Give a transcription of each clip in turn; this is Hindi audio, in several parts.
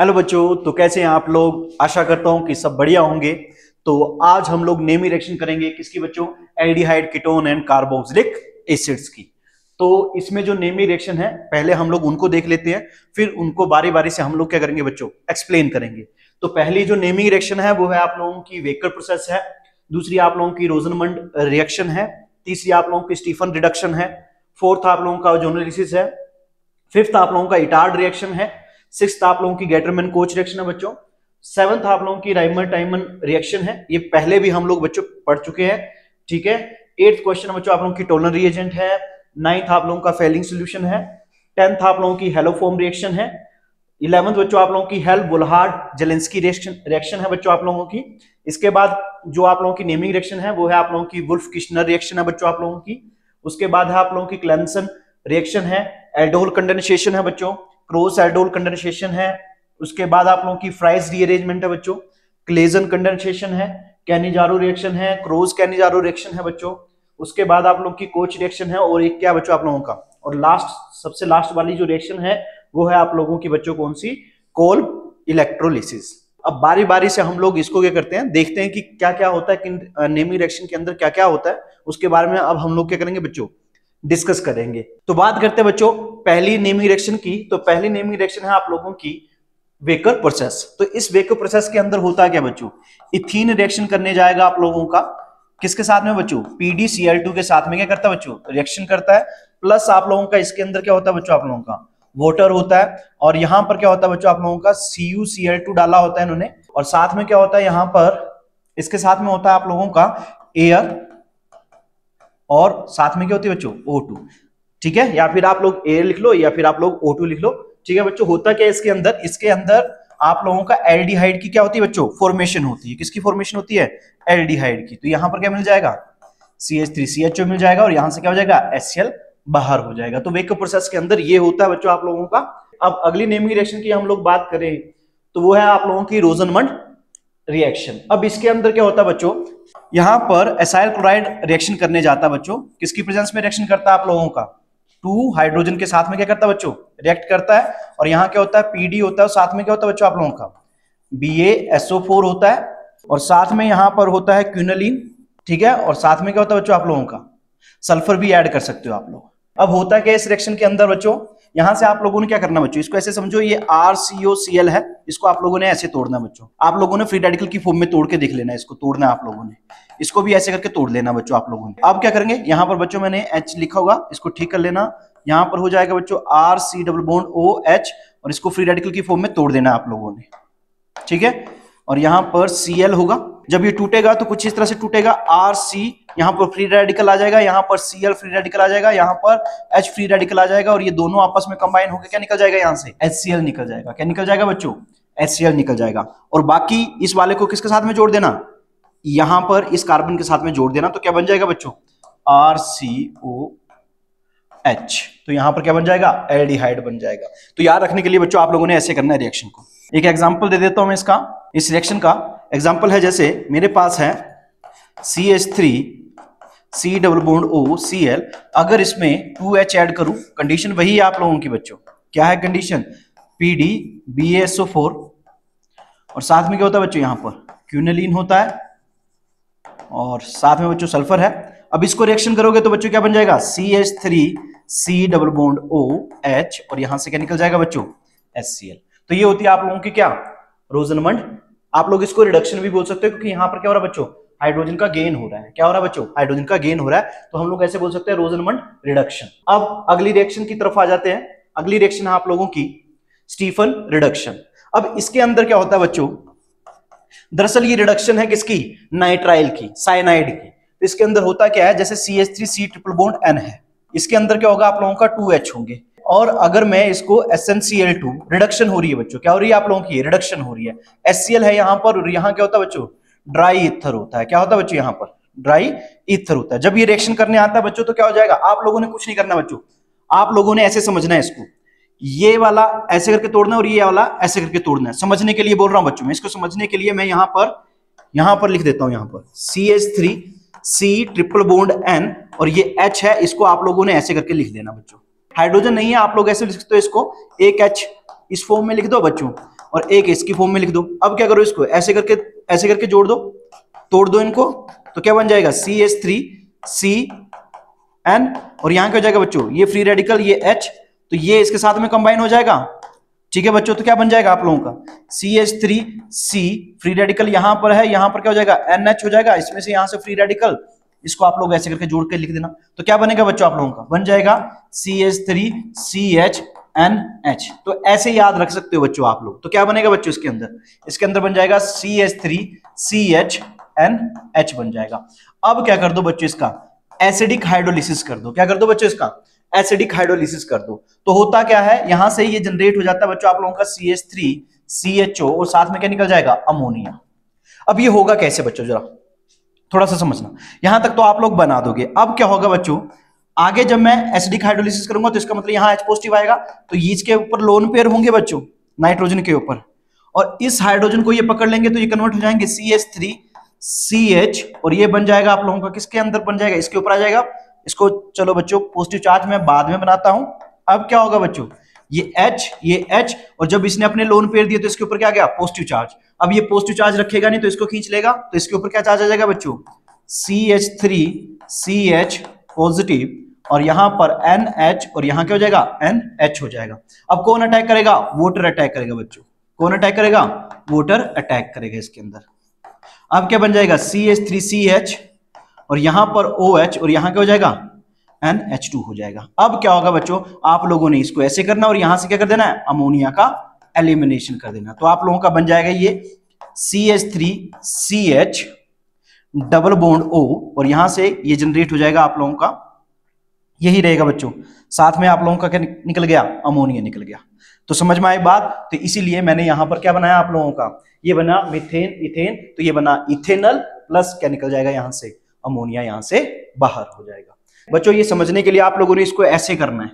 हेलो बच्चों, तो कैसे हैं आप लोग। आशा करता हूं कि सब बढ़िया होंगे। तो आज हम लोग नेमी रिएक्शन करेंगे किसकी बच्चों, aldehyde ketone and carboxylic acids की। तो इसमें जो नेमी रिएक्शन है पहले हम लोग उनको देख लेते हैं, फिर उनको बारी बारी से हम लोग क्या करेंगे बच्चों, एक्सप्लेन करेंगे। तो पहली जो नेमी रिएक्शन है वो है आप लोगों की वेकर प्रोसेस है, दूसरी आप लोगों की रोजनमंड रिएक्शन है, तीसरी आप लोगों की स्टीफन रिडक्शन है, फोर्थ आप लोगों का जोनालिसिस है, फिफ्थ आप लोगों का इटार्ड रिएक्शन है, सिक्स्थ आप लोगों की गेटरमैन कोच रिएक्शन है बच्चों, सेवंथ आप लोगों की राइमर टाइमन रिएक्शन है, ये पहले भी हम लोग बच्चों पढ़ चुके हैं, ठीक है। एट्थ क्वेश्चन बच्चों आप लोगों की टोनर रिएजेंट है, नाइन्थ आप लोगों का फेलिंग सोल्यूशन है, टेंथ आप लोगों की हेलोफोम रिएक्शन है, 11th बच्चों आप लोगों की हेल बुलहार्ड जेलेंस्की रिएक्शन है बच्चों आप लोगों की। इसके बाद जो आप लोगों की नेमिंग रिएक्शन है वो है आप लोगों की वुल्फ किश्नर रिएक्शन है बच्चों आप लोगों की। उसके बाद है आप लोगों की क्लेंसन रिएक्शन है, एल्डोल कंडेंसेशन है बच्चों, क्रॉस एल्डोल कंडेंसेशन है। उसके बाद आप लोगों की फ्राइज रीअरेंजमेंट है बच्चों, क्लेजन कंडेंसेशन है, कैनिजारो रिएक्शन है, क्रॉस कैनिजारो रिएक्शन है बच्चों। उसके बाद आप लोगों की कोच रिएक्शन है, और एक क्या बच्चों आप लोगों का, और लास्ट सबसे लास्ट वाली जो रिएक्शन है वो है आप लोगों की बच्चों कौन सी, कोल्ब इलेक्ट्रोलिसिस। अब बारी बारी से हम लोग इसको क्या करते हैं, देखते हैं कि क्या क्या होता है, कि नेमी रिएक्शन के अंदर क्या क्या होता है, उसके बारे में अब हम लोग क्या करेंगे बच्चों, डिस्कस करेंगे। तो बात करते हैं बच्चों पहली नेमी रिएक्शन की। तो पहली नेमी रिएक्शन है आप लोगों की वेकर प्रोसेस। तो इस वेकर प्रोसेस के अंदर होता है क्या बच्चों, इथीन रिएक्शन करने जाएगा आप लोगों का किसके साथ में बच्चों, PdCl2 के साथ में क्या करता है बच्चों, रिएक्शन करता है। प्लस आप लोगों का इसके अंदर क्या होता है बच्चों, आप लोगों का वाटर होता है, और यहां पर क्या होता है बच्चों, आप लोगों का CuCl2 डाला होता है इन्होंने, और साथ में क्या होता है यहां पर इसके साथ में होता है आप लोगों का एयर, और साथ में क्या होती है बच्चों, O2, ठीक है। या फिर आप लोग एयर लिख लो या फिर आप लोग O2 लिख लो, ठीक है बच्चों। होता क्या है इसके अंदर, इसके अंदर आप लोगों का एल्डिहाइड की क्या होती है बच्चों, फॉर्मेशन होती है। किसकी फॉर्मेशन होती है, एल्डिहाइड की। तो यहां पर क्या मिल जाएगा, CH3CHO मिल जाएगा, और यहां से क्या हो जाएगा, HCl बाहर हो जाएगा। तो वेकर प्रोसेस के अंदर ये होता है बच्चों आप लोगों का। अब अगली नेमिंग रिएक्शन की हम लोग बात करें तो वो है आप लोगों की रोजनमंड रिएक्शन। अब इसके अंदर क्या होता है बच्चों, यहां पर एसाइल क्लोराइड रिएक्शन करने जाता है बच्चों, किसकी प्रेजेंस में रिएक्शन करता है आप लोगों का, 2 हाइड्रोजन के साथ में क्या करता है बच्चों, रिएक्ट करता है। और यहां क्या होता है, PD होता है, और साथ में क्या होता है बच्चों आप लोगों का BaSO4 होता है, और साथ में यहां पर होता है क्विनोलिन, ठीक है। और साथ में क्या होता है बच्चों आप लोगों का सल्फर भी ऐड कर सकते हो आप लोग। अब होता है क्या इस रिएक्शन के अंदर बच्चों, यहां से आप लोगों ने क्या करना बच्चों, इसको ऐसे समझो, ये RCOCl है, इसको आप लोगों ने ऐसे तोड़ना बच्चों। आप लोगों ने फ्री रेडिकल की फॉर्म में तोड़ के देख लेना, इसको तोड़ना आप लोगों ने, इसको भी ऐसे करके तोड़ लेना बच्चों आप लोगों ने। अब क्या करेंगे, यहां पर बच्चों मैंने H लिखा होगा, इसको ठीक कर लेना। यहां पर हो जाएगा बच्चों RC डबल बॉन्ड OH, और इसको फ्री रेडिकल की फॉर्म में तोड़ देना आप लोगों ने, ठीक है। और यहां पर Cl होगा, जब ये टूटेगा तो कुछ इस तरह से टूटेगा, RC यहां पर फ्री रेडिकल आ जाएगा, यहां पर Cl फ्री रेडिकल आ जाएगा, यहां पर H फ्री रेडिकल आ जाएगा, और ये दोनों आपस में कंबाइन होकर क्या निकल जाएगा, यहां से HCl निकल जाएगा। क्या निकल जाएगा बच्चों, HCl निकल जाएगा। और बाकी इस वाले को किसके साथ में जोड़ देना, यहां पर इस कार्बन के साथ में जोड़ देना, तो क्या बन जाएगा बच्चों, RCOH। तो यहां पर क्या बन जाएगा, एल्डिहाइड बन जाएगा। तो याद रखने के लिए बच्चों आप लोगों ने ऐसे करना है रिएक्शन को। एक एग्जांपल दे देता हूं मैं इसका, इस रिएक्शन का एग्जांपल है, जैसे मेरे पास है CH3C डबल बॉन्ड OCl, अगर इसमें 2H ऐड करूं, कंडीशन वही है आप लोगों की बच्चों, क्या है कंडीशन, PdBaSO4, और साथ में क्या होता है बच्चों, यहां पर क्विनोलिन होता है, और साथ में बच्चों सल्फर है। अब इसको रिएक्शन करोगे तो बच्चों क्या बन जाएगा, CH3C डबल बॉन्ड OH, और यहां से क्या निकल जाएगा बच्चों, HCl। तो ये होती है आप लोगों की क्या, रोजनमंड। आप लोग इसको रिडक्शन भी बोल सकते हो, क्योंकि यहां पर क्या हो रहा है बच्चों, हाइड्रोजन का गेन हो रहा है। क्या हो रहा है बच्चों, हाइड्रोजन का गेन हो रहा है, तो हम लोग ऐसे बोल सकते हैं रोजनमंड रिडक्शन। अब अगली रिएक्शन की तरफ आ जाते हैं। अगली रिएक्शन है आप लोगों की स्टीफन रिडक्शन। अब इसके अंदर क्या होता है बच्चों, दरअसल ये रिडक्शन है किसकी, नाइट्राइल की, साइनाइड की। तो इसके अंदर होता क्या है, जैसे CH3C ट्रिपल बॉन्ड N है, इसके अंदर क्या होगा, आप लोगों का 2H होंगे, और अगर मैं इसको SnCl2, रिडक्शन हो रही है बच्चों, क्या हो रही है आप लोगों की, रिडक्शन हो रही है, HCl है यहां पर, और यहां क्या होता है बच्चों, ड्राई ईथर होता है। क्या होता है बच्चों, यहां पर ड्राई ईथर होता है। जब ये रिएक्शन करने आता है बच्चों तो क्या हो जाएगा, आप लोगों ने कुछ नहीं करना बच्चों, आप लोगों ने ऐसे समझना है इसको, ये वाला ऐसे करके तोड़ना और ये वाला ऐसे करके तोड़ना है। समझने के लिए बोल रहा हूं बच्चों, मैं इसको समझने के लिए मैं यहां पर लिख देता हूं, यहां पर CH3C ट्रिपल बॉन्ड N, और ये H है, इसको आप लोगों ने ऐसे करके लिख देना बच्चों। हाइड्रोजन नहीं है, आप लोग ऐसे लिख सकते हो इसको, एक H इस फॉर्म में लिख दो बच्चों, और एक इसकी फॉर्म में लिख दो। अब क्या करो, इसको ऐसे करके जोड़ दो, तोड़ दो इनको, तो क्या बन जाएगा CH3CN, और यहां क्या हो जाएगा बच्चों, ये फ्री रेडिकल, ये H, तो ये इसके साथ में कंबाइन हो जाएगा। ठीक है बच्चों, तो क्या बन जाएगा आप लोगों का CH3C, फ्री रेडिकल यहां पर है, यहां पर क्या हो जाएगा NH हो जाएगा, इसमें से यहां से फ्री रेडिकल, इसको आप लोग ऐसे करके जोड़ के लिख देना। तो क्या बनेगा बच्चों आप लोगों का, बन जाएगा CH3CHNH। तो ऐसे याद रख सकते हो बच्चों आप लोग। तो क्या बनेगा बच्चों इसके अंदर बन जाएगा CH3CHNH बन जाएगा। अब क्या कर दो बच्चों, इसका एसिडिक हाइड्रोलिसिस कर दो। क्या कर दो बच्चों, इसका एसिडिक हाइड्रोलिसिस कर दो। तो होता क्या है, यहां से ये जनरेट हो जाता है बच्चों आप लोगों का CH3CHO, और साथ में क्या निकल जाएगा, अमोनिया। अब ये होगा कैसे बच्चों, जरा थोड़ा सा समझना। यहां तक तो आप लोग बना दोगे। अब क्या होगा बच्चों, आगे जब मैं एसिडिक हाइड्रोलिसिस करूंगा तो इसका मतलब यहां H पॉजिटिव आएगा, तो इसके ऊपर लोन पेयर होंगे बच्चों नाइट्रोजन के ऊपर, और इस हाइड्रोजन को ये पकड़ लेंगे तो ये कन्वर्ट हो जाएंगे CH3CH, और ये बन जाएगा आप लोगों का किसके अंदर बन जाएगा, इसके ऊपर आ जाएगा। इसको चलो बच्चों पॉजिटिव चार्ज मैं बाद में बनाता हूं। अब क्या होगा बच्चों, ये H, और जब इसने अपने लोन पेयर दिए तो इसके ऊपर क्या गया, पॉजिटिव चार्ज। अब ये पॉजिटिव चार्ज रखेगा नहीं तो इसको खींच लेगा, तो इसके ऊपर क्या चार्ज आ जाएगा बच्चों, CH3CH पॉजिटिव, और यहां पर NH, और यहां क्या हो जाएगा NH हो जाएगा। अब कौन अटैक करेगा, वाटर अटैक करेगा बच्चों। कौन अटैक करेगा, वाटर अटैक करेगा इसके अंदर। अब क्या बन जाएगा CH3CH, और यहां पर OH, और यहां क्या हो जाएगा NH2 हो जाएगा। अब क्या होगा बच्चों, आप लोगों ने इसको ऐसे करना और यहां से क्या कर देना है, अमोनिया का एलिमिनेशन कर देना। तो आप लोगों का बन जाएगा ये CH3CH डबल बॉन्ड O, और यहां से ये जनरेट हो जाएगा आप लोगों का, यही रहेगा बच्चों। साथ में आप लोगों का क्या निकल गया, अमोनिया निकल गया। तो समझ में आई बात। तो इसीलिए मैंने यहां पर क्या बनाया आप लोगों का, ये बना मीथेन इथेन, तो ये बना इथेनल, प्लस क्या निकल जाएगा यहां से, अमोनिया यहां से बाहर हो जाएगा। बच्चों ये समझने के लिए आप लोगों ने इसको ऐसे करना है।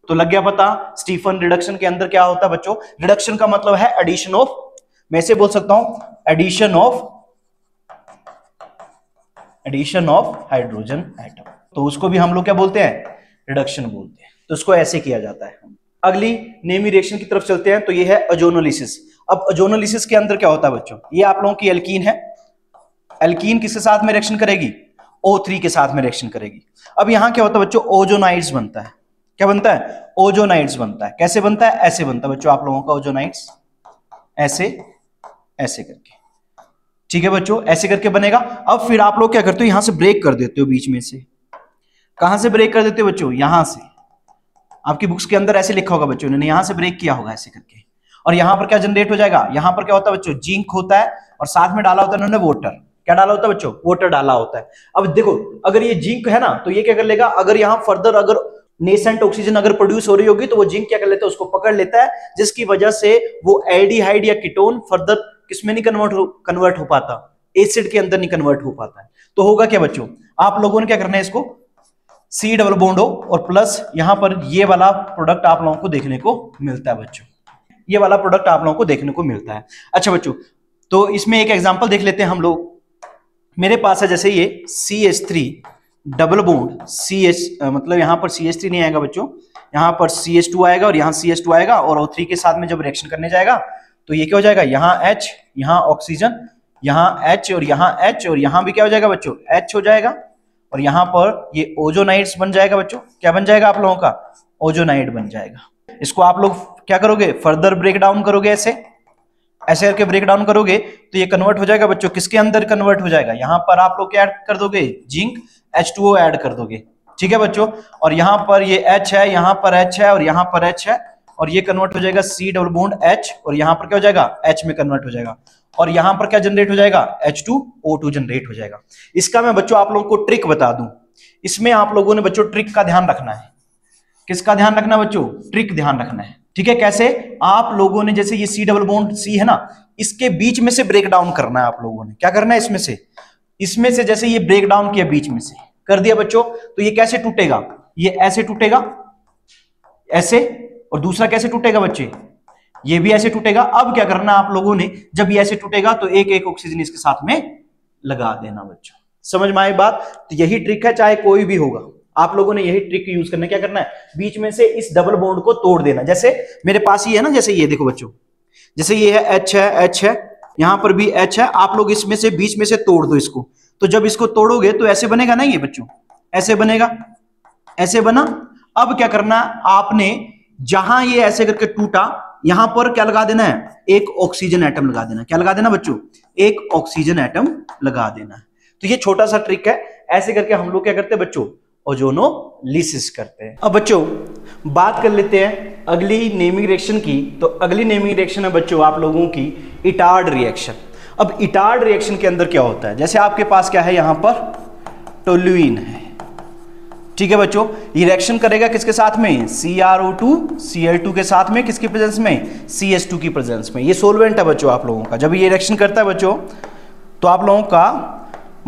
तो लग गया पता स्टीफन रिडक्शन के अंदर क्या होता है बच्चों। रिडक्शन का मतलब है एडिशन ऑफ, मैं इसे बोल सकता हूं एडिशन ऑफ हाइड्रोजन एटम। तो उसको भी हम लोग क्या बोलते हैं, रिडक्शन बोलते हैं। तो उसको ऐसे किया जाता है। अगली नेमी रिएक्शन की तरफ चलते हैं। तो ये है ओजोनोलिसिस। अब ओजोनोलिसिस के अंदर क्या होता है बच्चों, ये आप लोगों की एल्कीन है। एल्कीन किसके साथ में रिएक्शन करेगी, O3 के साथ में रिएक्शन करेगी। अब यहां क्या होता है बच्चों, ओजोनाइड्स बनता है। क्या बनता है, ओजोनाइड्स बनता है। कैसे बनता है, ऐसे बनता है बच्चों आप लोगों का ओजोनाइड्स, ऐसे ऐसे करके। ठीक है बच्चों, ऐसे करके बनेगा। अब फिर आप लोग क्या करते हो, यहां से ब्रेक कर देते हो बीच में से। कहां से ब्रेक कर देते हो बच्चों, यहां से। आपकी बुक्स के अंदर ऐसे लिखा होगा बच्चों, इन्होंने यहां से ब्रेक किया होगा ऐसे करके। और यहां पर क्या जनरेट हो जाएगा, यहां पर क्या होता है बच्चों, जिंक होता है, और साथ में डाला होता है इन्होंने वाटर। क्या डाला होता है बच्चों, वाटर डाला होता है। अब देखो अगर ये जिंक है ना, तो ये क्या कर लेगा, अगर यहां फर्दर अगर नेसेंट ऑक्सीजन अगर प्रोड्यूस हो रही होगी तो वो जिंक क्या कर लेता है, उसको पकड़ लेता है, जिसकी वजह से वो एल्डिहाइड या कीटोन फर्दर किसमें नहीं कन्वर्ट हो पाता, एसिड के अंदर नहीं कन्वर्ट हो पाता है। तो होगा क्या बच्चों, आप लोगों ने क्या करना है, इसको C डबल बॉन्ड O, और प्लस यहां पर ये वाला प्रोडक्ट आप लोगों को देखने को मिलता है बच्चों। ये वाला प्रोडक्ट आप लोगों को देखने को मिलता है। अच्छा बच्चों, तो इसमें एक एग्जांपल देख लेते हैं हम लोग। मेरे पास है जैसे ये CH3 डबल बॉन्ड CH, मतलब यहां पर CH3 नहीं आएगा बच्चों, यहां पर CH2 आएगा और यहां CH2 आएगा, और O3 के साथ में जब रिएक्शन करने जाएगा तो ये क्या हो जाएगा, यहां H, यहां ऑक्सीजन, यहां H, और यहां H, और यहां भी क्या हो जाएगा बच्चों, H हो जाएगा, और यहां पर ये ओजोनाइड्स बन जाएगा बच्चों। क्या बन जाएगा आप लोगों का, ओजोनाइड बन जाएगा। इसको आप लोग क्या करोगे, फर्दर ब्रेक डाउन करोगे, ऐसे ऐसे करके ब्रेक डाउन करोगे तो ये कन्वर्ट हो जाएगा बच्चों, किसके अंदर कन्वर्ट हो जाएगा, यहां पर आप लोग क्या ऐड कर दोगे, जिंक, H2O ऐड कर दोगे। ठीक है बच्चों, और यहां पर ये H है, यहां पर H है, और यहां पर H है, और ये कन्वर्ट हो जाएगा C डबल बॉन्ड H, और यहां पर क्या हो जाएगा, H में कन्वर्ट हो जाएगा, और यहां पर क्या जनरेट हो जाएगा, H2O2 जनरेट हो जाएगा। इसका मैं बच्चों आप लोगों को ट्रिक बता दूं। इसमें आप लोगों ने बच्चों ट्रिक का ध्यान रखना है। किसका ध्यान रखना बच्चों, ट्रिक ध्यान रखना है। ठीक है, कैसे, आप लोगों ने जैसे ये C डबल बॉन्ड C है ना, इसके बीच में से ब्रेक डाउन करना है। आप लोगों ने क्या करना है, इसमें से जैसे ये ब्रेक डाउन किया, बीच में से कर दिया बच्चों, तो ये कैसे टूटेगा, ये ऐसे टूटेगा, ऐसे, और दूसरा कैसे टूटेगा बच्चे, ये भी ऐसे टूटेगा। अब क्या करना है आप लोगों ने, जब ये ऐसे टूटेगा तो एक एक ऑक्सीजन इसके साथ में लगा देना बच्चों। समझ में आई बात। तो यही ट्रिक है, चाहे कोई भी होगा, आप लोगों ने यही ट्रिक यूज करना है। क्या करना है, बीच में से इस डबल बॉन्ड को तोड़ देना। जैसे मेरे पास ही है ना, जैसे ये देखो बच्चों, जैसे ये है H है, यहां पर भी H है, आप लोग इसमें से बीच में से तोड़ दो इसको, तो जब इसको तोड़ोगे तो ऐसे बनेगा ना ये बच्चों, ऐसे बनेगा, ऐसे बना। अब क्या करना, आपने जहां ये ऐसे करके टूटा, यहां पर क्या लगा देना है, एक ऑक्सीजन एटम लगा देना। क्या लगा देना बच्चों, एक ऑक्सीजन एटम लगा देना। तो ये छोटा सा ट्रिक है, ऐसे करके हम लोग क्या करते हैं बच्चों, ओजोनोलिसिस करते हैं। अब बच्चों बात कर लेते हैं अगली नेमिंग रिएक्शन की। तो अगली नेमिंग रिएक्शन है बच्चों आप लोगों की इटार्ड रिएक्शन। अब इटार्ड रिएक्शन के अंदर क्या होता है, जैसे आपके पास क्या है, यहां पर टोल्यूइन है, ठीक है बच्चों। ये रिएक्शन करेगा किसके साथ में, CrO2 Cl2 के साथ में, किसकी प्रेजेंस में, CH2 की प्रेजेंस में। ये सोलवेंट है बच्चों आप लोगों का। जब ये रिएक्शन करता है बच्चों तो आप लोगों का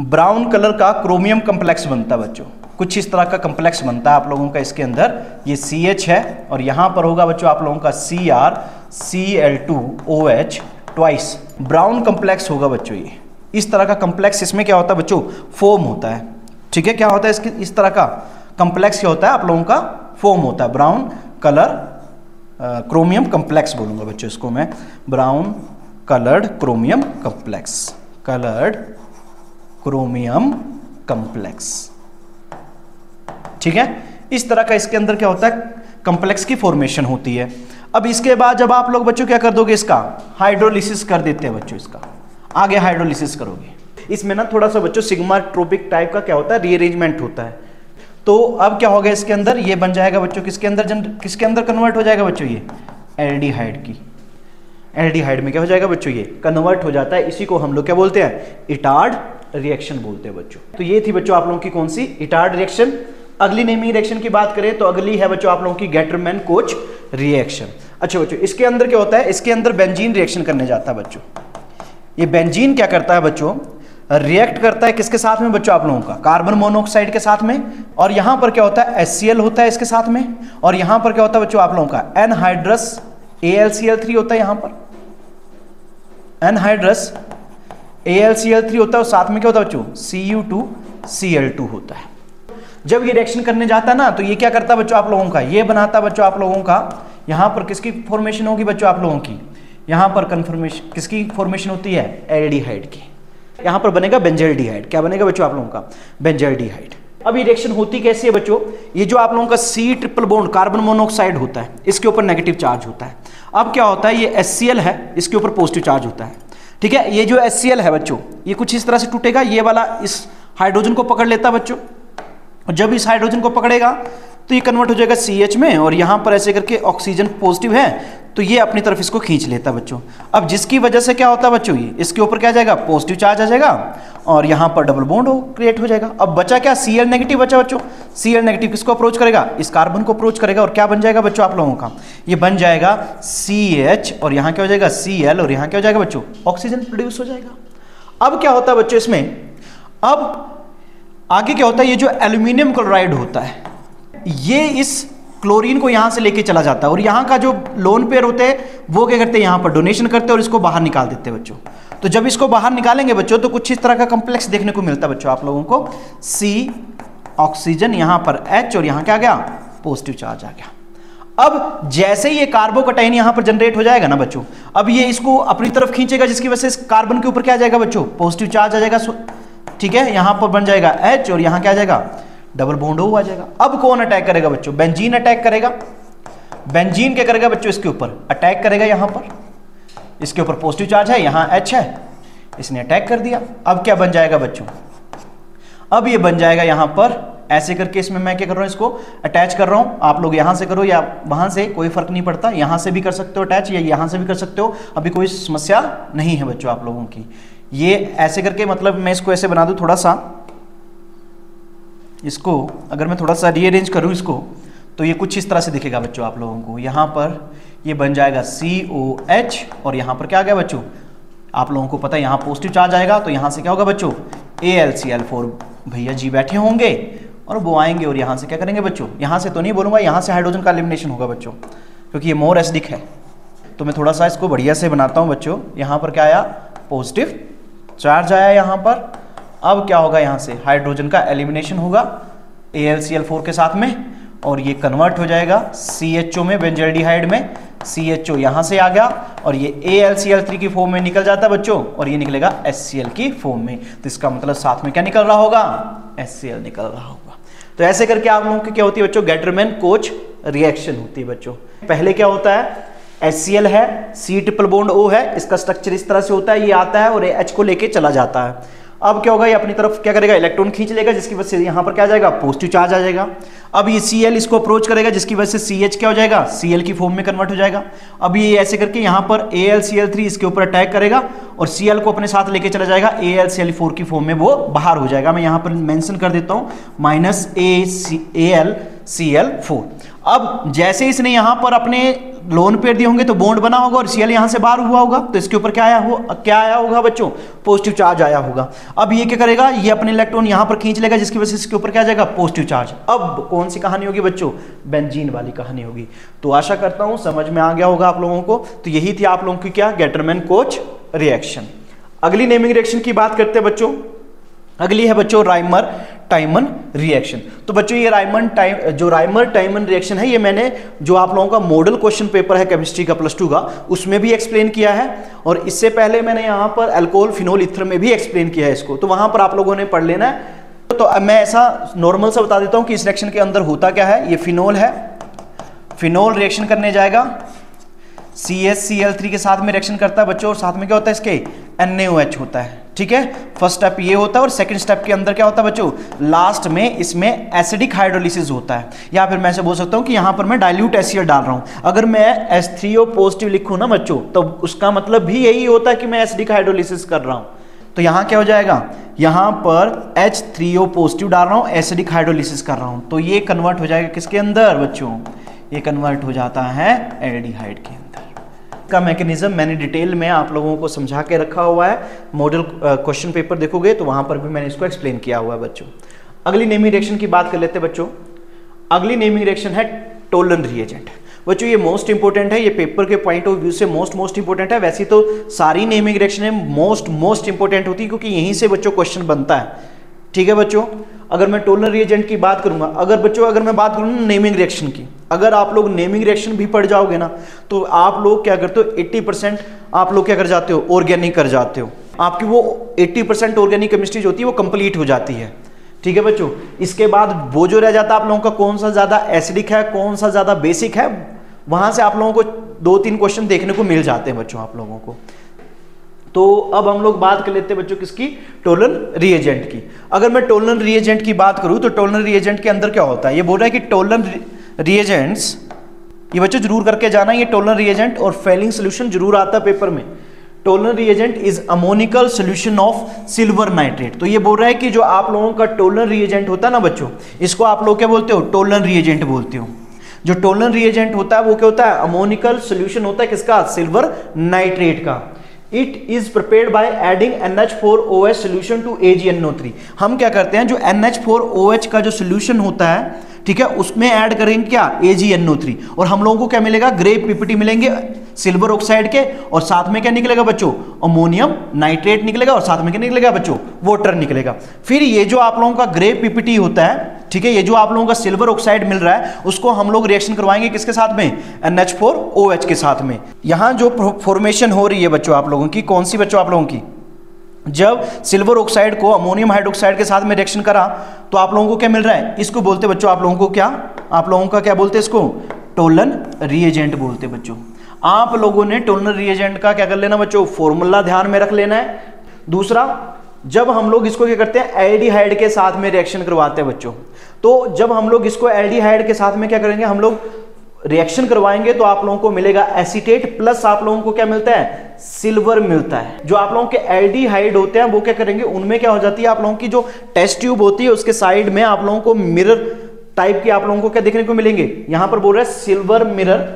ब्राउन कलर का क्रोमियम कॉम्प्लेक्स बनता है बच्चों, कुछ इस तरह का कॉम्प्लेक्स बनता है आप लोगों का इसके अंदर। ये CH है और यहां पर होगा बच्चों आप लोगों का CrCl2OH ट्वाइस, ब्राउन कॉम्प्लेक्स होगा बच्चों। ये इस तरह का कॉम्प्लेक्स, इसमें क्या होता है बच्चों, फोम होता है, ठीक है। क्या होता है इसके, इस तरह का कॉम्प्लेक्स क्या होता है आप लोगों का, फोम होता है, ब्राउन कलर क्रोमियम कॉम्प्लेक्स बोलूंगा बच्चों इसको मैं, brown coloured chromium complex, coloured chromium complex, ठीक है। इस तरह का इसके अंदर क्या होता है, कॉम्प्लेक्स की फॉर्मेशन होती है। अब इसके बाद जब आप लोग बच्चों क्या कर दोगे, इसका हाइड्रोलिसिस कर देते हैं बच्चों, इसका आगे हाइड्रोलिसिस करोगे। इसमें ना थोड़ा सा बच्चों सिग्मा ट्रोपिक टाइप का क्या होता है, रीअरेंजमेंट होता है। तो अब क्या होगा इसके अंदर, ये बन जाएगा बच्चों किसके अंदर, किसके अंदर कन्वर्ट हो जाएगा बच्चों, ये एल्डिहाइड की, एल्डिहाइड में क्या हो जाएगा बच्चों, ये कन्वर्ट हो जाता है। इसी को हम लोग क्या बोलते हैं, इटार्ड रिएक्शन बोलते हैं बच्चों। तो ये थी बच्चों आप लोगों की कौन सी, इटार्ड रिएक्शन। अगली नेमिंग रिएक्शन की बात करें तो अगली है बच्चों आप लोगों की गेटरमैन कोच रिएक्शन। अच्छा बच्चों, इसके अंदर क्या होता है, इसके अंदर बेंजीन रिएक्शन करने जाता है बच्चों। ये बेंजीन क्या करता है बच्चों, रिएक्ट करता है किसके साथ में बच्चों आप लोगों का, कार्बन मोनोऑक्साइड के साथ में। और यहां पर क्या होता है, HCl होता है इसके साथ में। और यहां पर क्या होता है बच्चों आप लोगों का, एनहाइड्रस AlCl3 होता है, यहां पर एनहाइड्रस AlCl3 होता है, और साथ में क्या होता है बच्चों, Cu2Cl2 होता है। जब ये रिएक्शन करने जाता है ना, तो ये क्या करता है बच्चों आप लोगों का, ये बनाता है बच्चों आप लोगों का, यहां पर किसकी फॉर्मेशन होगी बच्चों आप लोगों की, यहां पर कन्फर्मेशन किसकी फॉर्मेशन होती है, एल्डिहाइड की। यहां पर बनेगा बेंजल्डिहाइड। क्या बनेगा बच्चों आप लोगों का, बेंजल्डिहाइड। अब ये रिएक्शन होती कैसी है बच्चों, ये जो आप लोगों का C triple bond carbon monoxide होता है, इसके ऊपर नेगेटिव चार्ज होता है। अब क्या होता है, ये HCl है, इसके ऊपर पॉजिटिव चार्ज होता है, ठीक है। ये जो HCl है बच्चों, ये कुछ इस तरह से टूटेगा, ये वाला इस हाइड्रोजन को पकड़ लेता है बच्चों, और जब इस हाइड्रोजन को पकड़ेगा तो ये कन्वर्ट हो जाएगा CH में, और यहां पर ऐसे करके ऑक्सीजन पॉजिटिव है तो ये अपनी तरफ इसको खींच लेता है बच्चों। अब जिसकी वजह से क्या होता है बच्चों, ये इसके ऊपर क्या आ जाएगा, पॉजिटिव चार्ज आ जाएगा, और यहां पर डबल बॉन्ड क्रिएट हो जाएगा। अब बचा क्या, Cl नेगेटिव बचा बच्चों। Cl नेगेटिव किसको अप्रोच करेगा, इस कार्बन को अप्रोच करेगा, और क्या बन जाएगा बच्चों आप लोगों का, ये बन जाएगा CH, और यहां क्या हो जाएगा Cl, और यहां क्या हो जाएगा बच्चों, ऑक्सीजन प्रोड्यूस हो जाएगा। अब क्या होता है बच्चों इसमें, अब आगे क्या होता है, ये जो एल्यूमिनियम क्लोराइड होता है, ये इस क्लोरीन को यहां से लेके चला जाता है, और यहां का जो लोन पेयर होते हैं वो क्या करते हैं, यहां पर डोनेशन करते हैं और इसको बाहर निकाल देते हैं बच्चों। तो जब इसको बाहर निकालेंगे बच्चों तो कुछ इस तरह का कॉम्प्लेक्स देखने को मिलता है बच्चों आप लोगों को, C ऑक्सीजन, यहां पर H, और यहां क्या आ गया, पॉजिटिव चार्ज आ गया। अब जैसे ये कार्बोकटाइन यहां पर जनरेट हो जाएगा ना बच्चों, अब ये इसको अपनी तरफ खींचेगा, जिसकी वजह से इस कार्बन के ऊपर क्या आ जाएगा बच्चों, पॉजिटिव चार्ज आ जाएगा, ठीक है। यहां पर बन जाएगा H, और यहां क्या आ जाएगा, डबल बॉन्ड हो आ जाएगा। अब कौन अटैक करेगा बच्चों, बेंजीन अटैक करेगा। बेंजीन क्या करेगा बच्चों, इसके ऊपर अटैक करेगा, यहां पर इसके ऊपर पॉजिटिव चार्ज है, यहां H है, इसने अटैक कर दिया। अब क्या बन जाएगा बच्चों, अब ये बन जाएगा यहां पर ऐसे करके, इसमें मैं क्या कर रहा हूं, इसको अटैच कर रहा हूं। आप लोग यहां से करो या वहां से, कोई फर्क नहीं पड़ता, यहां से भी कर सकते हो अटैच, या यहां से भी कर सकते हो, अभी कोई समस्या नहीं है बच्चों आप लोगों की। ये ऐसे करके, मतलब मैं इसको ऐसे बना दूं थोड़ा सा, इसको अगर मैं थोड़ा सा रीअरेंज करूं इसको, तो ये कुछ इस तरह से दिखेगा बच्चों आप लोगों को। यहां पर ये बन जाएगा COH, और यहां पर क्या आ गया बच्चों, आप लोगों को पता है यहां पॉजिटिव चार्ज आएगा, तो यहां से क्या होगा बच्चों, AlCl4 भैया जी बैठे होंगे, और वो आएंगे, और यहां से क्या करेंगे बच्चों, यहां से तो नहीं बोलूंगा, यहां से हाइड्रोजन का एलिमिनेशन होगा बच्चों, क्योंकि ये मोर एसिडिक है। तो मैं थोड़ा सा इसको बढ़िया से बनाता हूं बच्चों। यहां पर क्या आया, पॉजिटिव चार्ज आया यहां पर। अब क्या होगा, यहां से हाइड्रोजन का एलिमिनेशन होगा AlCl4 के साथ में, और ये कन्वर्ट हो जाएगा CHO में, बेंजल्डिहाइड में, CHO यहां से आ गया और ये AlCl3 की फॉर्म में निकल जाता है बच्चों, और ये निकलेगा HCl की फॉर्म में। तो इसका मतलब साथ में क्या निकल रहा होगा, HCl निकल रहा होगा। तो ऐसे करके आप लोगों की क्या होती है बच्चों, गेटरमैन कोच रिएक्शन होती है बच्चों। पहले क्या होता है, HCl है, C ट्रिपल बॉन्ड O है, इसका स्ट्रक्चर इस तरह से होता है, ये आता है और H को लेके चला जाता है। अब क्या होगा, ये अपनी तरफ क्या करेगा, इलेक्ट्रॉन खींच लेगा, जिसकी वजह से यहाँ पर क्या आ जाएगा, पॉजिटिव चार्ज आ जाएगा। अब ये Cl इसको अप्रोच करेगा, जिसकी वजह से CH क्या हो जाएगा, Cl की फॉर्म में कन्वर्ट हो जाएगा। अब ये ऐसे करके यहाँ पर AlCl3 इसके ऊपर अटैक करेगा और Cl को अपने साथ लेके चला जाएगा, AlCl4 की फॉर्म में वो बाहर हो जाएगा। मैं यहाँ पर मेंशन कर देता हूँ -AlCl4। अब जैसे इसने यहाँ पर अपने लोन पेयर दिए होंगे तो बॉन्ड बना होगा और Cl यहाँ से बाहर हुआ होगा, तो इसके ऊपर क्या आया होगा बच्चों, पॉजिटिव चार्ज आया होगा। अब ये क्या करेगा, ये अपने इलेक्ट्रॉन यहाँ पर खींच लेगा, जिसकी वजह से इसके ऊपर क्या आ जाएगा, पॉजिटिव चार्ज। अब कौन सी कहानी होगी बच्चों, बेंजीन वाली कहानी होगी। तो आशा करता हूँ समझ में आ गया होगा आप लोगों को। तो यही थी आप लोगों की क्या, गेटरमैन कोच रिएक्शन। अगली नेमिंग रिएक्शन की बात करते हैं बच्चों। अगली है बच्चों राइमर टाइमन रिएक्शन। तो बच्चों ये राइमर टाइमन रिएक्शन है, ये मैंने जो आप लोगों का मॉडल क्वेश्चन पेपर है केमिस्ट्री का +2 का, उसमें भी एक्सप्लेन किया है, और इससे पहले मैंने यहाँ पर अल्कोहल फिनोल ईथर में भी एक्सप्लेन किया है इसको, तो वहां पर आप लोगों ने पढ़ लेना है। तो अब मैं ऐसा नॉर्मल सा बता देता हूँ कि इस रिएक्शन के अंदर होता क्या है। ये फिनोल है, फिनोल रिएक्शन करने जाएगा, CHCl3 के साथ में रिएक्शन करता है बच्चों, और साथ में क्या होता है इसके, NaOH होता है। ठीक है, फर्स्ट स्टेप ये होता है, और सेकंड स्टेप के अंदर क्या होता है बच्चों, लास्ट में इसमें एसिडिक हाइड्रोलिसिस होता है, या फिर मैं ऐसे बोल सकता हूँ कि यहाँ पर मैं डाइल्यूट HCl डाल रहा हूँ। अगर मैं H3O पॉजिटिव लिखूँ ना बच्चों, तो उसका मतलब भी यही होता है कि मैं एसिडिक हाइड्रोलिसिस कर रहा हूँ। तो यहाँ क्या हो जाएगा, यहाँ पर H3O पॉजिटिव डाल रहा हूँ, एसिडिक हाइड्रोलिसिस कर रहा हूँ, तो ये कन्वर्ट हो जाएगा किसके अंदर बच्चों, ये कन्वर्ट हो जाता है एल्डिहाइड के अंदर। का मैकेनिज्म मैंने डिटेल में आप लोगों को समझा के रखा हुआ है, मॉडल क्वेश्चन पेपर देखोगे तो वहां पर भी मैंने इसको एक्सप्लेन किया हुआ है बच्चों। अगली नेमिंग रिएक्शन की बात कर लेते हैं बच्चों। अगली नेमिंग रिएक्शन है टोलन रिएजेंट। बच्चों ये मोस्ट इंपोर्टेंट है, ये पेपर के पॉइंट ऑफ व्यू से मोस्ट इंपोर्टेंट है। वैसे तो सारी नेमिंग रिएक्शन मोस्ट इंपोर्टेंट होती है, क्योंकि यहीं से बच्चों क्वेश्चन बनता है। ठीक है बच्चों, अगर मैं टोलन रिएजेंट की बात करूंगा, अगर मैं बात करूँ नेमिंग रिएक्शन की, अगर आप लोग नेमिंग रिएक्शन भी पढ़ जाओगे ना, तो आप लोग क्या करते हो, 80% आप लोग क्या कर जाते हो, ऑर्गेनिक कर जाते हो। आपकी वो 80% ऑर्गेनिक केमिस्ट्री जो होती है वो कंप्लीट हो जाती है। ठीक है बच्चों, इसके बाद वो जो रह जाता है आप लोगों का, कौन सा ज्यादा एसिडिक है, कौन सा ज्यादा बेसिक है, वहां से आप लोगों को 2-3 क्वेश्चन देखने को मिल जाते हैं बच्चों आप लोगों को। तो अब हम लोग बात कर लेते हैं बच्चों किसकी, टोलन रिएजेंट की। अगर मैं टोलन रिएजेंट की बात करूं तो टोलन रिएजेंट के अंदर क्या होता है, ये बोल रहा है कि टोलन रिएजेंट्स, ये बच्चों जरूर करके जाना, ये टोलन रिएजेंट और फेलिंग सोल्यूशन जरूर आता है पेपर में। Tollens reagent is ammoniacal solution of silver nitrate. तो ये बोल रहा है कि जो आप लोगों का टोलन रिएजेंट होता है ना बच्चों, इसको आप लोग क्या बोलते हो, टोलन रिएजेंट बोलते हो। जो टोलन रिएजेंट होता है वो क्या होता है, अमोनिकल सोल्यूशन होता है किसका, सिल्वर नाइट्रेट का। It is prepared by adding NH4OH solution to AgNO3। हम क्या करते हैं, जो NH4OH का जो सोल्यूशन होता है, ठीक है, उसमें ऐड करेंगे क्या, AgNO3, और हम लोगों को क्या मिलेगा, ग्रे PPT मिलेंगे सिल्वर ऑक्साइड के, और साथ में क्या निकलेगा बच्चों, अमोनियम नाइट्रेट निकलेगा, और साथ में क्या निकलेगा बच्चों, वाटर निकलेगा। फिर ये जो आप लोगों का ग्रे PPT होता है, ठीक है, ये जो आप लोगों का सिल्वर ऑक्साइड मिल रहा है, उसको हम लोग रिएक्शन करवाएंगे किसके साथ में, NH4OH के साथ में। यहां जो फॉर्मेशन हो रही है बच्चों आप लोगों की, कौन सी बच्चों आप लोगों की, जब सिल्वर ऑक्साइड को अमोनियम हाइड्रोक्साइड के साथ में रिएक्शन करा तो आप लोगों को क्या मिल रहा है, इसको बोलते बच्चों आप लोगों को क्या, आप लोगों का क्या बोलते हैं इसको, टोलन रिएजेंट बोलते बच्चों। आप लोगों ने टोलन रिएजेंट का क्या कर लेना बच्चों, फॉर्मूला ध्यान में रख लेना है। दूसरा, जब हम लोग इसको क्या करते हैं, एल्डिहाइड के साथ में रिएक्शन करवाते हैं बच्चों, तो जब हम लोग इसको एल्डिहाइड के साथ में क्या करेंगे, हम लोग रिएक्शन करवाएंगे तो आप लोगों को मिलेगा एसीटेट, प्लस आप लोगों को क्या मिलता है, सिल्वर मिलता है। जो आप लोगों के एल्डिहाइड होते हैं वो क्या करेंगे, उनमें क्या हो जाती है, आप लोगों की जो टेस्ट ट्यूब होती है उसके साइड में आप लोगों को मिरर टाइप के आप लोगों को क्या देखने को मिलेंगे, यहां पर बोल रहा है silver mirror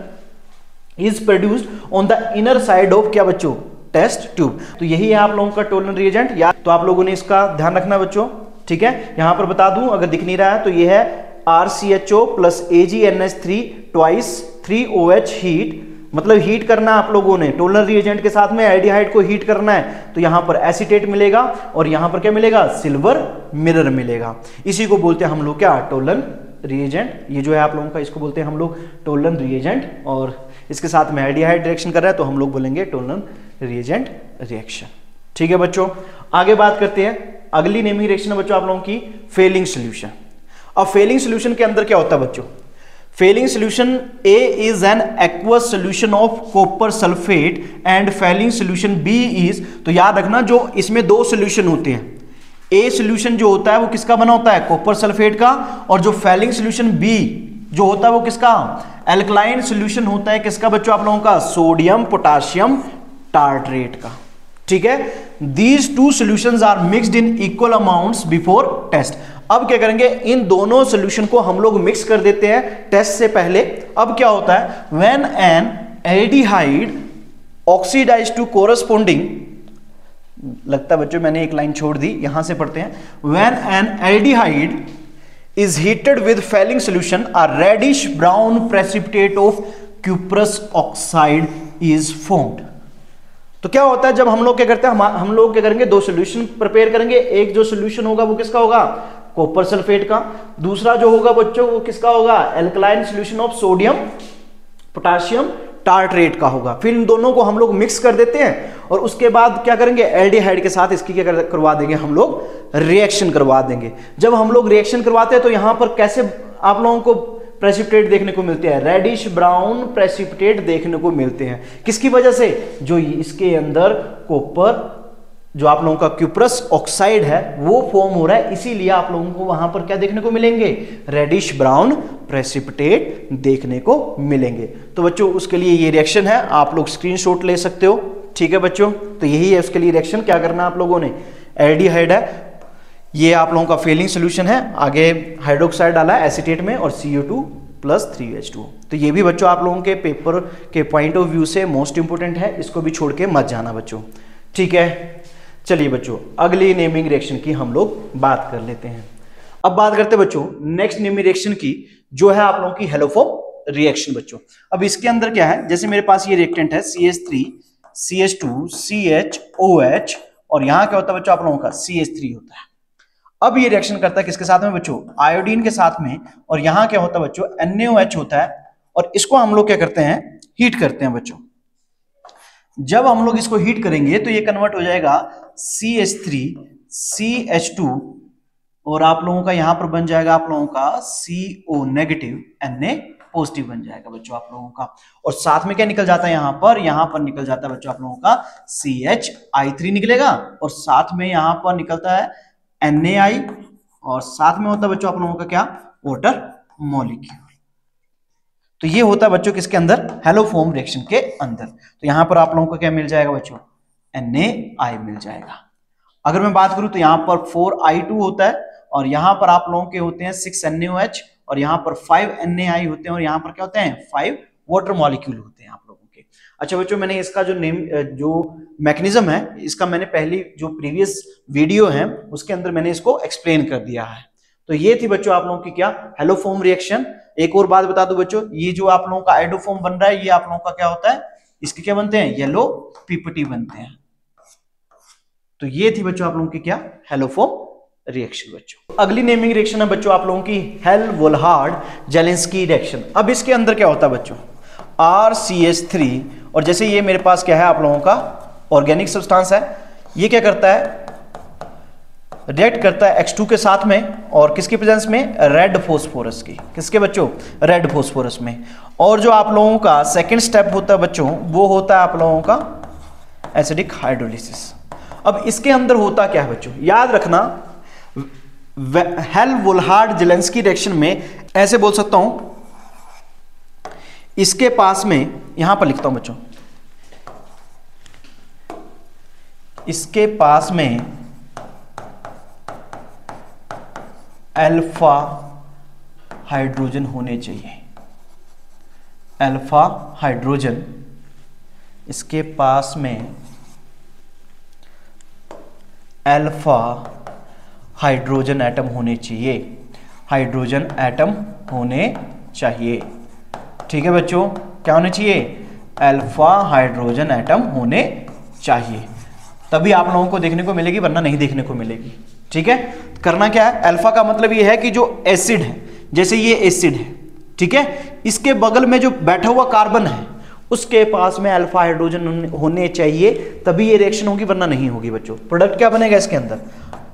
is produced on the inner side of क्या बच्चों, टेस्ट ट्यूब। तो यही है आप लोगों का टोलन रिएजेंट, या तो आप लोगों ने इसका ध्यान रखना बच्चों। ठीक है, यहां पर बता दूं अगर दिख नहीं रहा है तो ये है RCHO plus AgNH3 twice 3OH heat, मतलब हीट करना आप लोगों ने टोलन रिएजेंट के साथ में एल्डिहाइड को हीट करना है, तो यहां पर एसीटेट मिलेगा और यहां पर क्या मिलेगा, सिल्वर मिरर मिलेगा। इसी को बोलते हैं हम लोग क्या, टोलन रिएजेंट। ये जो है आप लोगों का, इसको बोलते हैं हम लोग टोलन रिएजेंट, और इसके साथ में एल्डिहाइड रिएक्शन कर रहा है तो हम लोग बोलेंगे टोलन रिएजेंट रिएक्शन। ठीक है बच्चों, आगे बात करते हैं। अगली नेमिंग रिएक्शन है बच्चों आप लोगों की फेलिंग सोल्यूशन। अब फेलिंग सोल्यूशन के अंदर क्या होता है बच्चों? Fehling solution A is an aqueous solution of copper sulphate and Fehling solution B is, तो याद रखना जो इसमें दो सोल्यूशन होते हैं, A सोल्यूशन जो होता है वो किसका बना होता है? कॉपर सल्फेट का, और जो फेलिंग सोल्यूशन B जो होता है वो किसका? एल्कलाइन सोल्यूशन होता है किसका बच्चों आप लोगों का? सोडियम पोटाशियम टार्ट्रेट का। ठीक है, these two solutions are mixed in equal amounts before test. अब क्या करेंगे, इन दोनों सॉल्यूशन को हम लोग मिक्स कर देते हैं टेस्ट से पहले। अब क्या होता है, when an aldehyde oxidise to corresponding, लगता है बच्चों मैंने एक लाइन छोड़ दी, यहां से पढ़ते हैं। When an aldehyde is heated with failing solution, a reddish brown precipitate of cuprous oxide is formed। तो क्या होता है जब हम लोग क्या करते हैं, हम लोग क्या करेंगे, दो सॉल्यूशन प्रिपेयर करेंगे। एक जो सॉल्यूशन होगा वो किसका होगा? कॉपर सल्फेट का। दूसरा जो होगा बच्चों वो किसका होगा? Alkaline solution of sodium potassium tartrate का होगा। फिर इन दोनों को हम लोग मिक्स कर देते हैं और उसके बाद क्या करेंगे, एल्डिहाइड के साथ इसकी क्या करवा देंगे, हम लोग रिएक्शन करवा देंगे। जब हम लोग रिएक्शन करवाते हैं तो यहां पर कैसे आप लोगों को प्रेसिपिटेट देखने को मिलते हैं? रेडिश ब्राउन प्रेसिपिटेट देखने को मिलते हैं। किसकी वजह से? जो इसके अंदर कॉपर जो आप लोगों का क्यूप्रस ऑक्साइड है वो फॉर्म हो रहा है, इसीलिए आप लोगों को वहां पर क्या देखने को मिलेंगे? रेडिश ब्राउन प्रेसिपिटेट देखने को मिलेंगे। तो बच्चों उसके लिए ये रिएक्शन है, आप लोग स्क्रीनशॉट ले सकते हो। ठीक है बच्चों, तो यही है उसके लिए रिएक्शन। क्या करना है आप लोगों ने? एल्डिहाइड है, ये आप लोगों का फेलिंग सोल्यूशन है, आगे हाइड्रोक्साइड डाला है एसीटेट में और CO2 प्लस 3H2। तो ये भी बच्चों आप लोगों के पेपर के पॉइंट ऑफ व्यू से मोस्ट इंपोर्टेंट है, इसको भी छोड़ के मत जाना बच्चों। ठीक है, चलिए बच्चों अगली नेमिंग रिएक्शन की हम लोग बात कर लेते हैं। अब बात करते हैं बच्चों नेक्स्ट नेमिंग रिएक्शन की, जो है आप लोगों की हेलोफॉर्म रिएक्शन बच्चों। अब इसके अंदर क्या है, जैसे मेरे पास ये रिएक्टेंट है CH3 CH2 CHOH, और यहां क्या होता है बच्चों आप लोगों का? CH3 होता है। अब ये रिएक्शन करता है किसके साथ में बच्चों? आयोडीन के साथ में, और यहां क्या होता है बच्चों? NaOH होता है, और इसको हम लोग क्या करते हैं? हीट करते हैं बच्चों। जब हम लोग इसको हीट करेंगे तो ये कन्वर्ट हो जाएगा CH3 CH2, और आप लोगों का यहां पर बन जाएगा आप लोगों का CO नेगेटिव Na पॉजिटिव बन जाएगा बच्चों आप लोगों का। और साथ में क्या निकल जाता है यहां पर निकल जाता है बच्चों आप लोगों का CHI3 निकलेगा, और साथ में यहां पर निकलता है NaI, और साथ में होता है बच्चों आप लोगों का क्या? Water molecule. तो ये होता है बच्चों किसके अंदर? हेलोफॉर्म रिएक्शन के अंदर। तो यहां पर आप लोगों को क्या मिल जाएगा बच्चों? NaI मिल जाएगा। अगर मैं बात करूं तो यहां पर 4I2 होता है, और यहां पर आप लोगों के होते हैं 6 NaOH, और यहां पर 5 NaI होते हैं, और यहां पर क्या होते हैं? 5 वाटर मॉलिक्यूल होते हैं आप लोगों के। अच्छा बच्चों, मैंने इसका जो मैकेनिज्म है इसका मैंने पहली जो प्रीवियस वीडियो है उसके अंदर मैंने इसको एक्सप्लेन कर दिया है। तो ये थी बच्चों आप लोगों की क्या? Haloform reaction. एक और बात बता दूं बच्चों, ये जो आप लोगों का आइडोफॉर्म बन रहा है ये आप लोगों का क्या होता है? इसके क्या बनते हैं? येलो पीपीटी बनते हैं। तो ये थी बच्चों आप लोगों की क्या? हेलोफॉर्म रिएक्शन बच्चों। अगली नेमिंग रिएक्शन है बच्चों आप लोगों की हेल-वोल्हार्ड जेलेंस्की रिएक्शन। अब इसके अंदर क्या होता है बच्चों? RCH3, और जैसे ये मेरे पास क्या है आप लोगों का ऑर्गेनिक सब्सटेंस है, ये क्या करता है? रिएक्ट करता है H2 के साथ में, और किसकी प्रेजेंस में? रेड फॉस्फोरस की। किसके बच्चों? रेड फॉस्फोरस में। और जो आप लोगों का सेकंड स्टेप होता है बच्चों वो होता है आप लोगों का एसिडिक हाइड्रोलिसिस। अब इसके अंदर होता क्या है बच्चों? याद रखना, हेल-वोल्हार्ड जेलेंस्की रिएक्शन में ऐसे बोल सकता हूं, इसके पास में, यहां पर लिखता हूं बच्चों, इसके पास में अल्फा हाइड्रोजन होने चाहिए। अल्फा हाइड्रोजन, इसके पास में अल्फा हाइड्रोजन एटम होने चाहिए। हाइड्रोजन एटम होने चाहिए। ठीक है बच्चों, क्या होने चाहिए? अल्फा हाइड्रोजन एटम होने चाहिए, तभी आप लोगों को देखने को मिलेगी, वरना नहीं देखने को मिलेगी। ठीक है, करना क्या है? अल्फा का मतलब ये है कि जो एसिड है, जैसे ये एसिड है, ठीक है, इसके बगल में जो बैठा हुआ कार्बन है उसके पास में अल्फा हाइड्रोजन होने चाहिए, तभी ये रिएक्शन होगी, वरना नहीं होगी बच्चों। प्रोडक्ट क्या बनेगा इसके अंदर,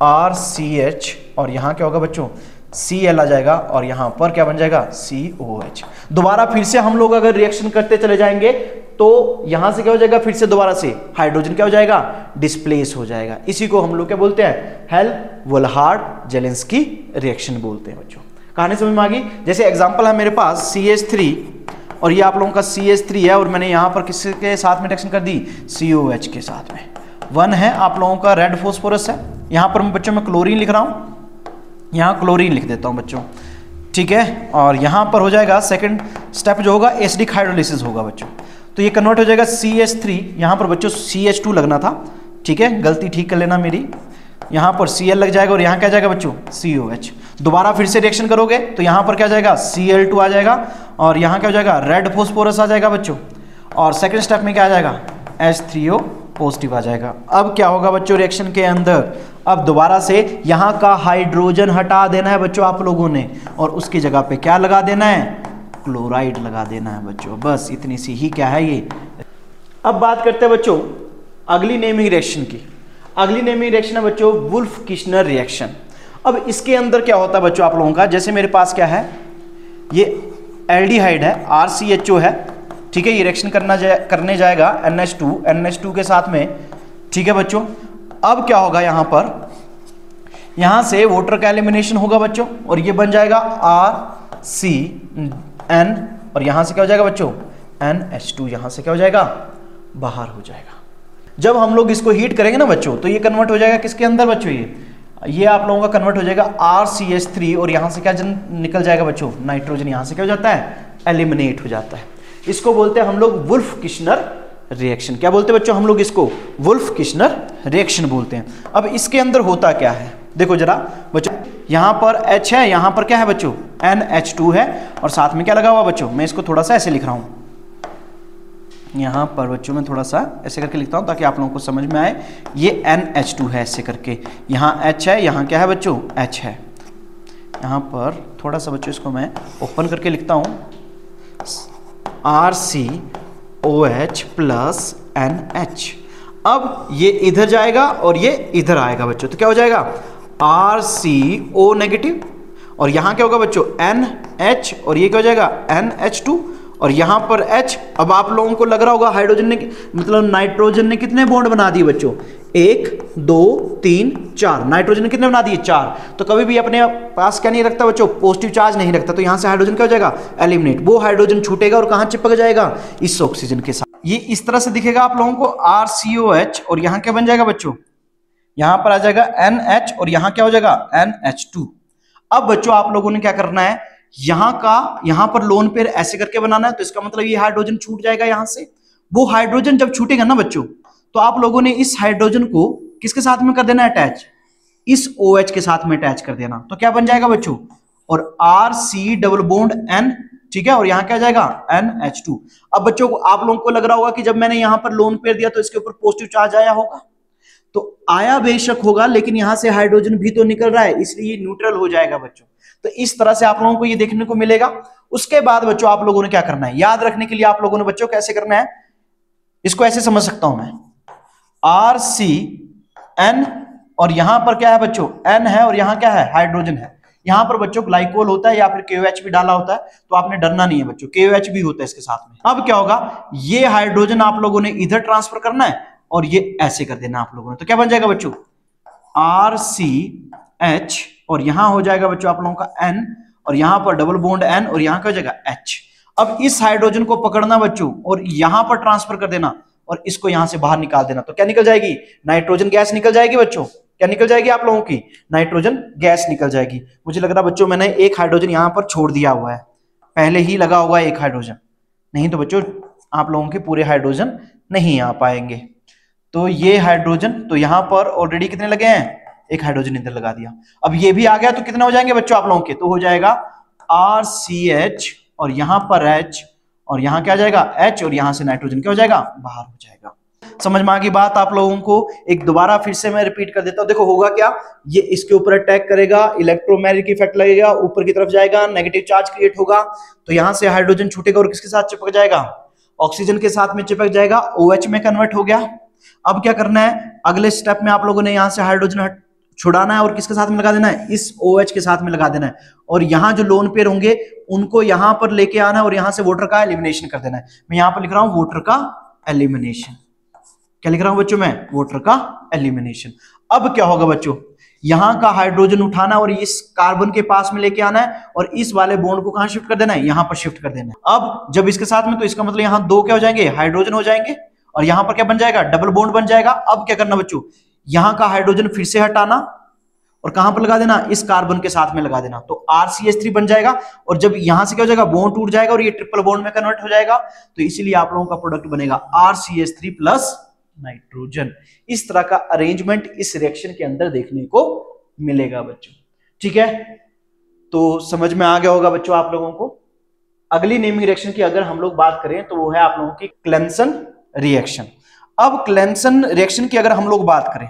RCH, और यहां क्या होगा बच्चों, Cl आ जाएगा, और यहां पर क्या बन जाएगा, COH। दोबारा फिर से हम लोग अगर रिएक्शन करते चले जाएंगे तो यहां से क्या हो जाएगा, फिर से दोबारा से हाइड्रोजन क्या हो जाएगा, डिस्प्लेस हो जाएगा। इसी को हम लोग क्या बोलते हैं, हेल्महोल्ट्ज-जेलेंस्की रिएक्शन बोलते हैं बच्चों। कहानी समझ में आ गई। जैसे एग्जांपल है मेरे पास CH3, और ये आप लोगों का CH3 है, और मैंने यहां पर किसके साथ में रिएक्शन कर दी, COH के साथ में। 1 है आप लोगों का रेड फॉस्फोरस है, यहां पर मैं बच्चों में क्लोरीन लिख रहा हूं, यहां क्लोरीन लिख देता हूं बच्चों, ठीक है। और यहां पर हो जाएगा सेकंड स्टेप जो होगा, एसिडिक हाइड्रोलिसिस होगा बच्चों, तो ये कन्वर्ट हो जाएगा CH3, यहां पर बच्चों CH2 लगना था, ठीक है, गलती ठीक कर लेना मेरी, यहां पर Cl लग जाएगा, और यहां क्या जाएगा बच्चों, COH। दोबारा फिर से रिएक्शन करोगे तो यहां पर क्या जाएगा, Cl2 आ जाएगा, और यहां क्या हो जाएगा, रेड फॉस्फोरस आ जाएगा बच्चों, और सेकंड स्टेप में क्या आ जाएगा, H3O पॉजिटिव आ जाएगा। अब क्या होगा बच्चों रिएक्शन के अंदर, अब दोबारा से यहां का हाइड्रोजन हटा देना है बच्चों आप लोगों ने, और उसकी जगह पे क्या लगा देना है, क्लोराइड लगा देना है बच्चों, बस इतनी सी ही क्या है ये। अब बात करते हैं बच्चों अगली नेमिंग रिएक्शन की। अगली नेमिंग रिएक्शन है बच्चों वुल्फ-किश्नर रिएक्शन। अब इसके अंदर क्या होता है बच्चों आप लोगों का, जैसे मेरे पास क्या है, ये एल्डिहाइड है, RCHO है, ठीक है, ये रिएक्शन करने जाएगा NH2 के साथ में, ठीक है बच्चों। अब क्या होगा यहां पर, यहां से वाटर का एलिमिनेशन होगा बच्चों, और ये बन जाएगा RCN, और यहां से क्या हो जाएगा बच्चों, NH2, यहां से क्या हो जाएगा, बाहर हो जाएगा। जब हम लोग इसको हीट करेंगे ना बच्चों, तो ये कन्वर्ट हो जाएगा किसके अंदर बच्चों, ये आप लोगों का कन्वर्ट हो जाएगा RCH3, और यहां से क्या निकल जाएगा बच्चों, नाइट्रोजन यहां से क्या हो जाता है, एलिमिनेट हो जाता है। इसको बोलते हैं हम लोग वुल्फ-किश्नर रिएक्शन। क्या बोलते हैं बच्चों हम लोग इसको, वुल्फ-किश्नर रिएक्शन बोलते हैं। अब इसके अंदर होता क्या है, देखो जरा बच्चों, यहां पर H है, यहां पर क्या है बच्चों, NH2 है, और साथ में क्या लगा हुआ बच्चों, मैं इसको थोड़ा सा ऐसे लिख रहा हूं, यहां पर बच्चों मैं थोड़ा सा ऐसे करके लिखता हूं ताकि आप लोगों को समझ में आए। ये NH2 है ऐसे करके, यहां H है, यहां क्या है बच्चों, H है। यहां पर थोड़ा सा बच्चों इसको मैं ओपन करके लिखता हूं, RCOH प्लस NH। अब ये इधर जाएगा और ये इधर आएगा बच्चों, तो क्या हो जाएगा, RCO नेगेटिव, और यहां क्या होगा बच्चों, NH, और ये क्या हो जाएगा, NH2, और यहां पर H। अब आप लोगों को लग रहा होगा हाइड्रोजन ने, मतलब नाइट्रोजन ने कितने बॉन्ड बना दिए बच्चों, 1 2 3 4, नाइट्रोजन ने कितने बना दिए, 4। तो कभी भी अपने पास क्या नहीं रखता बच्चों, पॉजिटिव चार्ज नहीं रखता, तो यहां से हाइड्रोजन क्या हो जाएगा, एलिमिनेट। वो हाइड्रोजन छूटेगा और कहां चिपक जाएगा, इस ऑक्सीजन के साथ। ये इस तरह से दिखेगा आप लोगों को, RCOH, और यहां क्या बन जाएगा बच्चों, यहां पर आ जाएगा NH, और यहां क्या हो जाएगा, NH2। अब बच्चों आप लोगों ने क्या करना है, यहां पर लोन पेयर ऐसे करके बनाना है, तो इसका मतलब ये हाइड्रोजन छूट जाएगा यहां से। वो हाइड्रोजन जब छूटेगा ना बच्चों, तो आप लोगों ने इस हाइड्रोजन को किसके साथ में कर देना है, अटैच, इस OH के साथ में अटैच कर देना, तो क्या बन जाएगा बच्चों, और RC डबल बॉन्ड N, ठीक है, और यहां क्या जाएगा, NH2। अब बच्चों को आप लोगों को लग रहा होगा कि जब मैंने यहां पर लोन पेयर दिया तो इसके ऊपर पॉजिटिव चार्ज आया होगा, तो आया बेशक होगा, लेकिन यहां से हाइड्रोजन भी तो निकल रहा है, इसलिए न्यूट्रल हो जाएगा बच्चों। तो इस तरह से आप लोगों को ये देखने को मिलेगा। उसके बाद बच्चों आप लोगों ने क्या करना है, याद रखने के लिए आप लोगों ने बच्चों कैसे करना है, इसको ऐसे समझ सकता हूं मैं, RCN, और यहां पर क्या है बच्चों, N है, और यहां क्या है, हाइड्रोजन है। यहां पर बच्चों ग्लाइकोल होता है या फिर KOH भी डाला होता है, तो आपने डरना नहीं है बच्चों, KOH भी होता है इसके साथ में। अब क्या होगा, ये हाइड्रोजन आप लोगों ने इधर ट्रांसफर करना है, और ये ऐसे कर देना आप लोगों ने, तो क्या बन जाएगा बच्चों, RCH, और यहां हो जाएगा बच्चों आप लोगों का N, और यहां पर डबल बॉन्ड N, और यहां क्या हो जाएगा H। अब इस हाइड्रोजन को पकड़ना बच्चों, और यहां पर ट्रांसफर कर देना, और इसको यहां से बाहर निकाल देना, तो क्या निकल जाएगी, नाइट्रोजन गैस निकल जाएगी बच्चों। क्या निकल जाएगी आप लोगों की, नाइट्रोजन गैस निकल जाएगी। मुझे लग रहा बच्चों मैंने एक हाइड्रोजन यहां पर छोड़ दिया हुआ है, पहले ही लगा हुआ है एक हाइड्रोजन, नहीं तो बच्चों आप लोगों के पूरे हाइड्रोजन नहीं आ पाएंगे। तो ये हाइड्रोजन, तो यहां पर ऑलरेडी कितने लगे हैं, एक हाइड्रोजन इधर लगा दिया। अब ये भी आ गया, तो कितने हो जाएंगे बच्चों आप लोगों के, तो हो जाएगा RCH, और यहां पर H, और यहां क्या जाएगा H, और यहां से नाइट्रोजन क्या हो जाएगा, बाहर हो जाएगा। समझ में आ गई बात आप लोगों को। एक दोबारा फिर से मैं रिपीट कर देता हूं, देखो होगा क्या, ये इसके ऊपर अटैक करेगा, इलेक्ट्रोमैग्नेटिक इफेक्ट लगेगा, ऊपर की तरफ जाएगा, नेगेटिव चार्ज क्रिएट होगा, तो यहां से हाइड्रोजन छूटेगा और किसके साथ चिपक जाएगा, ऑक्सीजन के साथ में चिपक जाएगा, OH में कन्वर्ट हो गया। अब क्या करना है, अगले स्टेप में आप लोगों ने यहां से हाइड्रोजन छुड़ाना है और किसके साथ में लगा देना है, इस OH के साथ में लगा देना है, और यहां जो लोन पेयर होंगे उनको यहां पर लेके आना है और यहां से वाटर का एलिमिनेशन कर देना है। मैं यहां पर लिख रहा हूं वाटर का एलिमिनेशन। क्या लिख रहा हूं बच्चों मैं, वाटर का एलिमिनेशन। अब क्या होगा बच्चों, यहां का हाइड्रोजन उठाना और इस कार्बन के पास में लेके आना है और इस वाले बॉन्ड को कहां शिफ्ट कर देना है, यहां पर शिफ्ट कर देना है। अब जब इसके साथ में, तो इसका मतलब यहां दो क्या हो जाएंगे, हाइड्रोजन हो जाएंगे, और यहां पर क्या बन जाएगा, डबल बॉन्ड बन जाएगा। अब क्या करना बच्चों, यहां का हाइड्रोजन फिर से हटाना और कहां पर लगा देना, इस कार्बन के साथ में लगा देना, तो RCH3 बन जाएगा। और जब यहां से क्या हो जाएगा, बॉन्ड टूट जाएगा और ये ट्रिपल बॉन्ड में कन्वर्ट हो जाएगा, तो इसीलिए आप लोगों का प्रोडक्ट बनेगा RCH3 प्लस नाइट्रोजन। इस तरह का अरेंजमेंट इस रिएक्शन के अंदर देखने को मिलेगा बच्चों। ठीक है, तो समझ में आ गया होगा बच्चों आप लोगों को। अगली नेमिंग रिएक्शन की अगर हम लोग बात करें तो वो है आप लोगों की क्लेमसन रिएक्शन। अब क्लेमसन रिएक्शन की अगर हम लोग बात करें,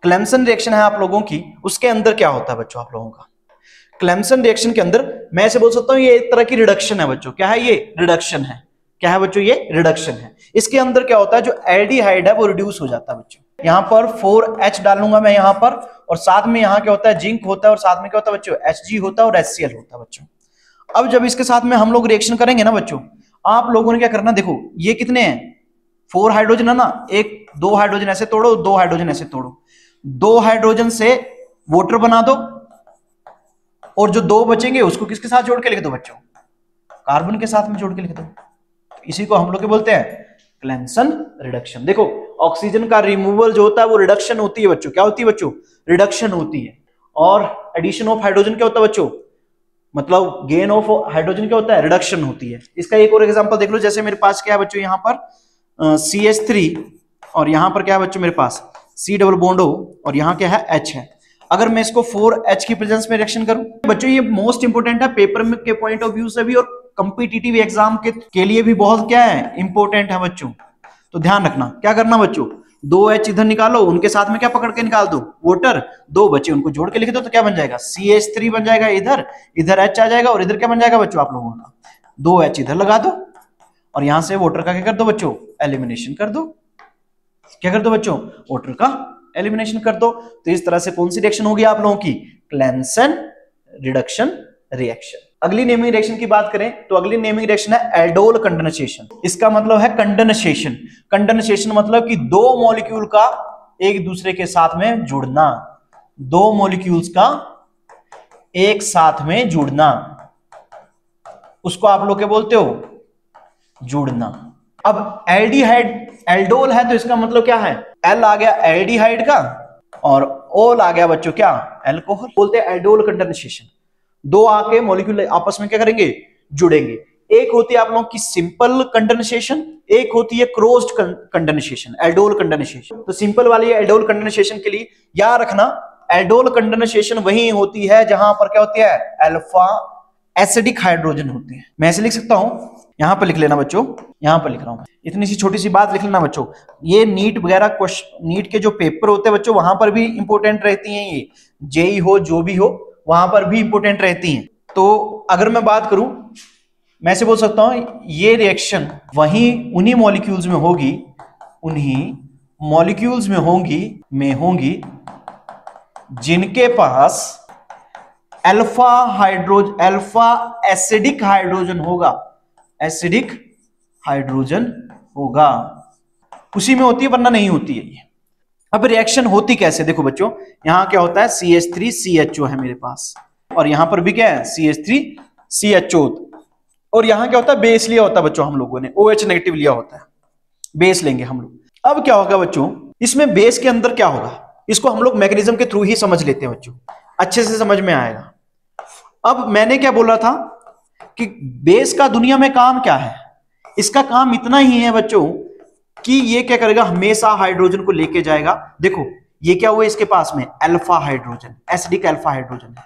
क्लेमसन रिएक्शन है आप लोगों की, उसके अंदर क्या होता है बच्चों आप लोगों का, क्लेमसन रिएक्शन के अंदर मैं ऐसे बोल सकता हूं ये एक तरह की रिडक्शन है बच्चों। क्या है ये, रिडक्शन है। क्या है बच्चों, ये रिडक्शन है। इसके अंदर क्या होता है, जो एल्डिहाइड है वो रिड्यूस हो जाता है बच्चों। यहां पर 4H डालूंगा मैं यहां पर, और साथ में यहां क्या होता है, जिंक होता है, और साथ में क्या होता है बच्चों, Hg होता है और HCl होता है बच्चों। अब जब इसके साथ में हम लोग रिएक्शन करेंगे ना बच्चों, आप लोगों ने क्या करना, देखो ये कितने हैं, 4 हाइड्रोजन है ना, एक 2 हाइड्रोजन ऐसे तोड़ो, 2 हाइड्रोजन ऐसे तोड़ो, 2 हाइड्रोजन से वाटर बना दो, और जो 2 बचेंगे उसको किसके साथ जोड़ के लिख दो बच्चों, कार्बन के साथ में जोड़ के लिख दो। इसी को हम लोग बोलते हैं क्लेमसन रिडक्शन। देखो ऑक्सीजन का रिमूवल जो होता है वो रिडक्शन होती है बच्चों। क्या होती है बच्चों, रिडक्शन होती है। और एडिशन ऑफ हाइड्रोजन क्या होता है बच्चों, मतलब गेन ऑफ हाइड्रोजन क्या होता है, रिडक्शन होती है। इसका एक और एग्जांपल देख लो, जैसे मेरे पास क्या है बच्चों, यहाँ पर CH3 और यहाँ पर क्या है बच्चों मेरे पास C डबल बॉन्ड O, और यहाँ क्या है H है। अगर मैं इसको 4H की प्रेजेंस में रिएक्शन करूं बच्चों, ये मोस्ट इंपोर्टेंट है पेपर में के पॉइंट ऑफ व्यू से भी, और कॉम्पिटिटिव एग्जाम के लिए भी बहुत क्या है, इंपॉर्टेंट है बच्चों। तो ध्यान रखना, क्या करना बच्चों, 2H इधर निकालो, उनके साथ में क्या पकड़ के निकाल दो, वाटर, 2 बचे उनको जोड़ के लिख दो, तो क्या बन जाएगा, CH3 बन जाएगा, इधर इधर H आ जाएगा, और इधर क्या बन जाएगा बच्चों आप लोगों का, 2H इधर लगा दो, और यहां से वाटर का क्या कर दो बच्चों, एलिमिनेशन कर दो। क्या कर दो बच्चों, वाटर का एलिमिनेशन कर दो। तो इस तरह से कौन सी रिएक्शन होगी आप लोगों की, क्लेमसन रिडक्शन रिएक्शन। अगली नेमिंग रिएक्शन की बात करें तो अगली नेमिंग रिएक्शन है एल्डोल कंडेंसेशन। इसका मतलब है कंडेंसेशन। कंडेंसेशन मतलब कि 2 मॉलिक्यूल का एक दूसरे के साथ में जुड़ना, 2 मॉलिक्यूल्स का एक साथ में जुड़ना, उसको आप लोग क्या बोलते हो, जुड़ना। अब एल्डिहाइड एल्डोल है तो इसका मतलब क्या है, एल आ गया एल्डिहाइड का और ओल आ गया बच्चों क्या, एल्कोहल, बोलते हैं एल्डोल कंडेंसेशन। 2 आके मॉलिक्यूल आपस में क्या करेंगे, जुड़ेंगे। एक होती है आप लोगों की सिंपल कंडेंसेशन, एक होती है क्लोज्ड कंडेंसेशन, एल्डोल कंडेंसेशन। तो सिंपल वाली एल्डोल कंडेंसेशन के लिए याद रखना, एल्डोल कंडेंसेशन वही होती है जहां पर क्या होती है, अल्फा एसिडिक हाइड्रोजन होते हैं। मैं ऐसे लिख सकता हूं, यहां पर लिख लेना बच्चों, यहां पर लिख रहा हूं, इतनी सी छोटी सी बात लिख लेना बच्चों। ये नीट वगैरह क्वेश्चन, नीट के जो पेपर होते हैं बच्चों, वहां पर भी इंपॉर्टेंट रहती हैं, ये जेई हो जो भी हो वहां पर भी इंपॉर्टेंट रहती हैं। तो अगर मैं बात करूं, मैं ऐसे बोल सकता हूं, ये रिएक्शन वहीं उन्हीं मॉलिक्यूल्स में होगी, उन्हीं मॉलिक्यूल्स में होंगी जिनके पास अल्फा एसिडिक हाइड्रोजन होगा, एसिडिक हाइड्रोजन होगा, उसी में होती है वरना नहीं होती है ये। अब रिएक्शन होती कैसे, देखो बच्चों, यहां क्या होता है CH3 CHO है मेरे पास, और यहां पर भी क्या है CH3 CHO, और यहां क्या होता है, बेस लिया होता है बच्चों हम लोगों ने, OH नेगेटिव लिया होता है, बेस लेंगे हम लोग। अब क्या होगा बच्चों, इसमें बेस के अंदर क्या होगा, इसको हम लोग मैकेनिज्म के थ्रू ही समझ लेते हैं बच्चों, अच्छे से समझ में आएगा। अब मैंने क्या बोला था कि बेस का दुनिया में काम क्या है, इसका काम इतना ही है बच्चों कि ये क्या करेगा, हमेशा हाइड्रोजन को लेके जाएगा। देखो ये क्या हुआ इसके पास में, alpha hydrogen, acidic alpha hydrogen है,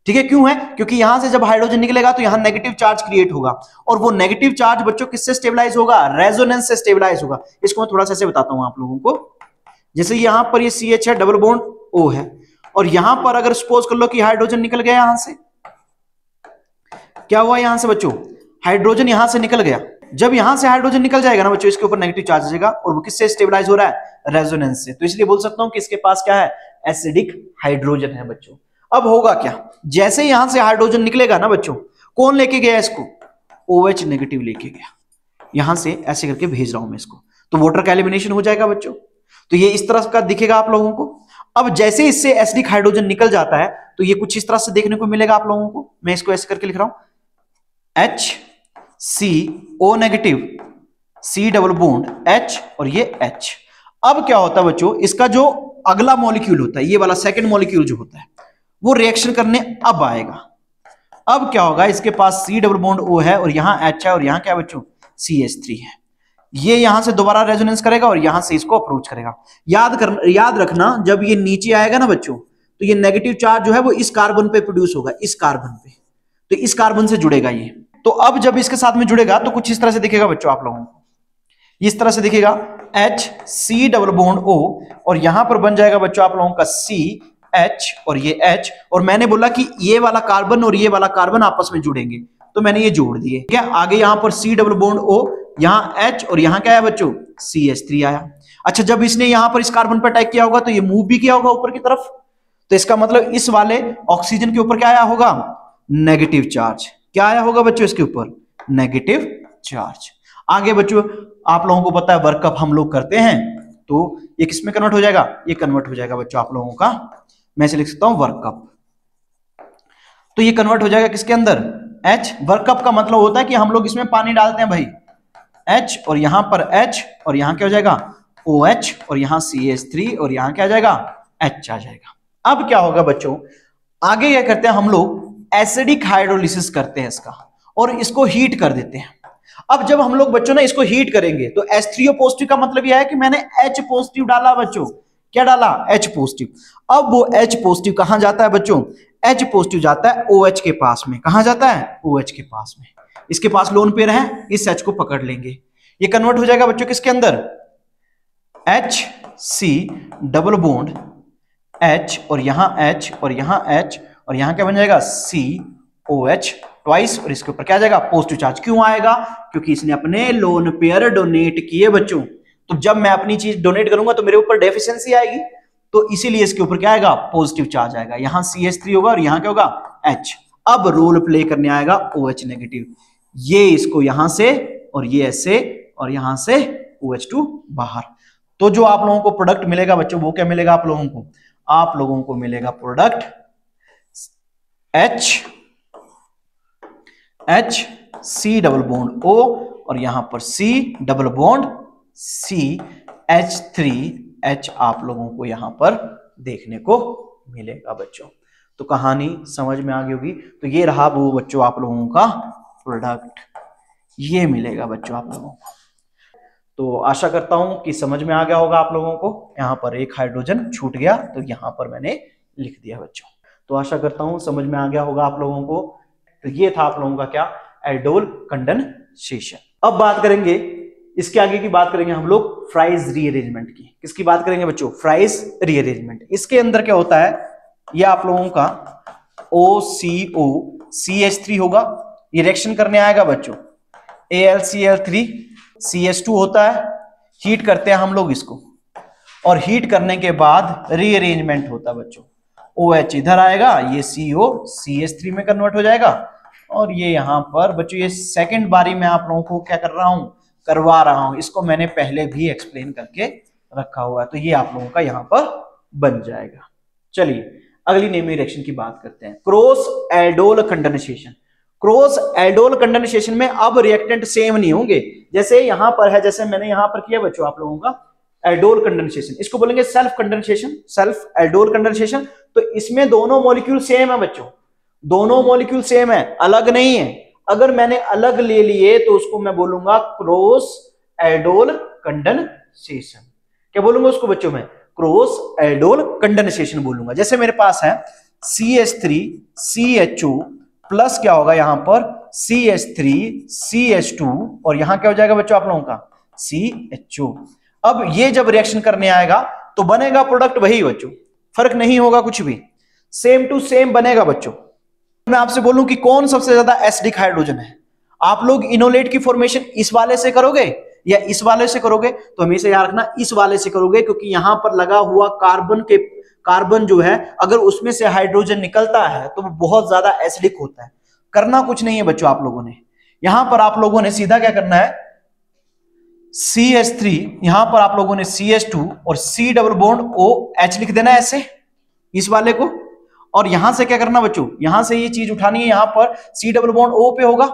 ठीक है। क्यों है, क्योंकि यहां से जब हाइड्रोजन निकलेगा तो यहां नेगेटिव चार्ज क्रिएट होगा, और वो नेगेटिव चार्ज बच्चों किससे स्टेबलाइज होगा, रेजोनेंस से स्टेबलाइज होगा। इसको मैं थोड़ा सा ऐसे बताता हूं आप लोगों को, जैसे यहां पर ये CH है, डबल बॉन्ड O है, और यहां पर अगर सपोज कर लो कि हाइड्रोजन निकल गया, यहां से क्या हुआ, यहां से बच्चों हाइड्रोजन यहां से निकल गया, जब यहां से हाइड्रोजन निकल जाएगा ना बच्चों, इसके ऊपर नेगेटिव चार्ज आ जाएगा और वो किससे स्टेबलाइज हो रहा है, रेजोनेंस से। तो इसलिए बोल सकता हूं कि इसके पास क्या है, एसिडिक हाइड्रोजन है बच्चों। अब होगा क्या, जैसे यहां से हाइड्रोजन निकलेगा ना बच्चों, कौन लेके गया इसको, OH नेगेटिव लेके गया, यहां से ऐसे करके भेज रहा हूं मैं इसको, तो वाटर का एलिमिनेशन हो जाएगा बच्चों। तो ये इस तरह का दिखेगा आप लोगों को। अब जैसे इससे एसिडिक हाइड्रोजन निकल जाता है तो ये कुछ इस तरह से देखने को मिलेगा आप लोगों को। मैं इसको ऐसे करके लिख रहा हूं, HCO negative, C double bond H और ये H। अब क्या होता है बच्चों, इसका जो अगला मॉलिक्यूल होता है, ये वाला सेकंड मॉलिक्यूल जो होता है, वो रिएक्शन करने अब आएगा। अब क्या होगा, इसके पास C डबल बॉन्ड O है और यहां H है और यहां क्या बच्चों, CH3 है। ये यहां से दोबारा रेजोनेंस करेगा और यहां से इसको अप्रोच करेगा। याद रखना, जब ये नीचे आएगा ना बच्चों, तो ये नेगेटिव चार्ज जो है वो इस कार्बन पे प्रोड्यूस होगा, इस कार्बन पे, तो इस कार्बन से जुड़ेगा ये। तो अब जब इसके साथ में जुड़ेगा तो कुछ इस तरह से दिखेगा बच्चों आप लोगों को, इस तरह से दिखेगा HC डबल बॉन्ड O और यहां पर बन जाएगा बच्चों आप लोगों का CH और ये H। और मैंने बोला कि ये वाला कार्बन और ये वाला कार्बन आपस में जुड़ेंगे, तो मैंने ये जोड़ दिए। क्या आगे यहां पर C डबल बॉन्ड O, यहां H और यहां क्या है बच्चों, CH3 आया। अच्छा, जब इसने यहां पर इस कार्बन पर अटैक किया होगा तो ये मूव भी किया होगा ऊपर की तरफ, तो इसका मतलब इस वाले ऑक्सीजन के ऊपर क्या आया होगा, नेगेटिव चार्ज। क्या आया होगा बच्चों इसके ऊपर, नेगेटिव चार्ज। आगे बच्चों आप लोगों को पता है वर्कअप हम लोग करते हैं, तो ये किस में कन्वर्ट हो जाएगा, ये कन्वर्ट हो जाएगा बच्चों आप लोगों का, मैं इसे लिख सकता हूं वर्कअप। तो ये कन्वर्ट हो जाएगा किसके अंदर, H। वर्कअप का मतलब होता है कि हम लोग इसमें पानी डालते हैं भाई, H और यहां पर H और यहां क्या हो जाएगा, OH और यहां CH3 और यहां क्या आ जाएगा, H आ जाएगा। अब क्या होगा बच्चों, आगे क्या करते हैं हम लोग, एसिडिक हाइड्रोलिसिस करते हैं इसका और इसको हीट कर देते हैं। अब जब हम लोग बच्चों ना इसको हीट करेंगे तो H3O पॉजिटिव का मतलब यह है कि मैंने H पॉजिटिव डाला बच्चों, क्या डाला, H पॉजिटिव। अब वो H पॉजिटिव कहां जाता है बच्चों, H पॉजिटिव जाता है OH के पास में। कहां जाता है, OH के पास में। इसके पास लोन पेयर है, इस H को पकड़ लेंगे, ये कन्वर्ट हो जाएगा बच्चों किसके अंदर, HC डबल बॉन्ड H और यहां H और यहां H और यहां क्या बन जाएगा, COH ट्वाइस, और इसके ऊपर क्या आ जाएगा, पॉजिटिव चार्ज। क्यों आएगा, क्योंकि इसने अपने लोन पेयर डोनेट किए बच्चों। तो जब मैं अपनी चीज डोनेट करूंगा तो मेरे ऊपर डेफिशिएंसी आएगी, तो इसीलिए इसके ऊपर क्या आएगा, पॉजिटिव चार्ज आएगा। यहां CH3 होगा और यहां क्या होगा, H। अब रोल प्ले करने आएगा OH नेगेटिव, ये इसको यहां से और ये ऐसे और यहां से OH2 बाहर। तो जो आप लोगों को प्रोडक्ट मिलेगा बच्चों, वो क्या मिलेगा आप लोगों को, आप लोगों को मिलेगा product HC double bond O और यहां पर C डबल बॉन्ड CH3H आप लोगों को यहां पर देखने को मिलेगा बच्चों। तो कहानी समझ में आ गई होगी। तो ये रहा वो बच्चों आप लोगों का प्रोडक्ट, ये मिलेगा बच्चों आप लोगों को। तो आशा करता हूं कि समझ में आ गया होगा आप लोगों को। यहां पर एक हाइड्रोजन छूट गया तो यहां पर मैंने लिख दिया बच्चों। तो आशा करता हूं समझ में आ गया होगा आप लोगों को। तो ये था आप लोगों का क्या, एल्डोल कंडेंसेशन। अब बात करेंगे, इसके आगे की बात करेंगे हम लोग फ्राइज रीअरेंजमेंट की। किसकी बात करेंगे बच्चों, फ्राइज रीअरेंजमेंट। इसके अंदर क्या होता है, ये आप लोगों का OCO CH3 होगा, ये रिएक्शन करने आएगा बच्चों, AlCl3 CH2 होता है, हीट करते हैं हम लोग इसको, और हीट करने के बाद रीअरेंजमेंट होता है बच्चों। OH इधर आएगा, ये CO CH3 में कन्वर्ट हो जाएगा, और ये यहां पर बच्चों ये सेकंड बारी में आप लोगों को क्या कर रहा हूं, करवा रहा हूं। इसको मैंने पहले भी एक्सप्लेन करके रखा हुआ है, तो ये आप लोगों का यहां पर बन जाएगा। चलिए अगली नेमी रिएक्शन की बात करते हैं, cross aldol condensation. Cross aldol condensation में अब रिएक्टेंट सेम नहीं होंगे, जैसे यहां पर है, जैसे मैंने यहां पर किया बच्चों आप लोगों का एल्डोल कंडेंसेशन, इसको बोलेंगे self condensation, self aldol condensation. तो इसमें दोनों मॉलिक्यूल सेम है बच्चों, दोनों मॉलिक्यूल सेम है, अलग नहीं है। अगर मैंने अलग ले लिए तो उसको मैं बोलूंगा क्रॉस एल्डोल कंडेंसेशन। क्या बोलूंगा उसको बच्चों में, क्रॉस एल्डोल कंडेंसेशन बोलूंगा। जैसे मेरे पास है CH3 CHO प्लस क्या होगा यहां पर CH3 CH2 और यहां क्या हो जाएगा बच्चों आप लोगों का CHO। अब ये जब रिएक्शन करने आएगा तो बनेगा प्रोडक्ट वही बच्चों, फर्क नहीं होगा कुछ भी, सेम टू सेम बनेगा बच्चों। मैं आपसे बोलूं कि कौन सबसे ज्यादा एसिडिक हाइड्रोजन है, आप लोग इनोलेट की फॉर्मेशन इस वाले से करोगे या इस वाले से करोगे, तो हमेशा याद रखना इस वाले से करोगे, क्योंकि यहां पर लगा हुआ कार्बन जो है अगर उसमें से हाइड्रोजन निकलता है तो वो बहुत ज्यादा एसिडिक होता है। करना कुछ नहीं है बच्चों, आप लोगों ने यहां पर आप लोगों ने सीधा क्या करना है, CH3, यहां पर आप लोगों ने CH2 और C डबल बॉन्ड OH लिख देना है ऐसे इस वाले को, और यहां से क्या करना बच्चों, यहां से ये चीज उठानी है, यहां पर C डबल बॉन्ड O पे होगा,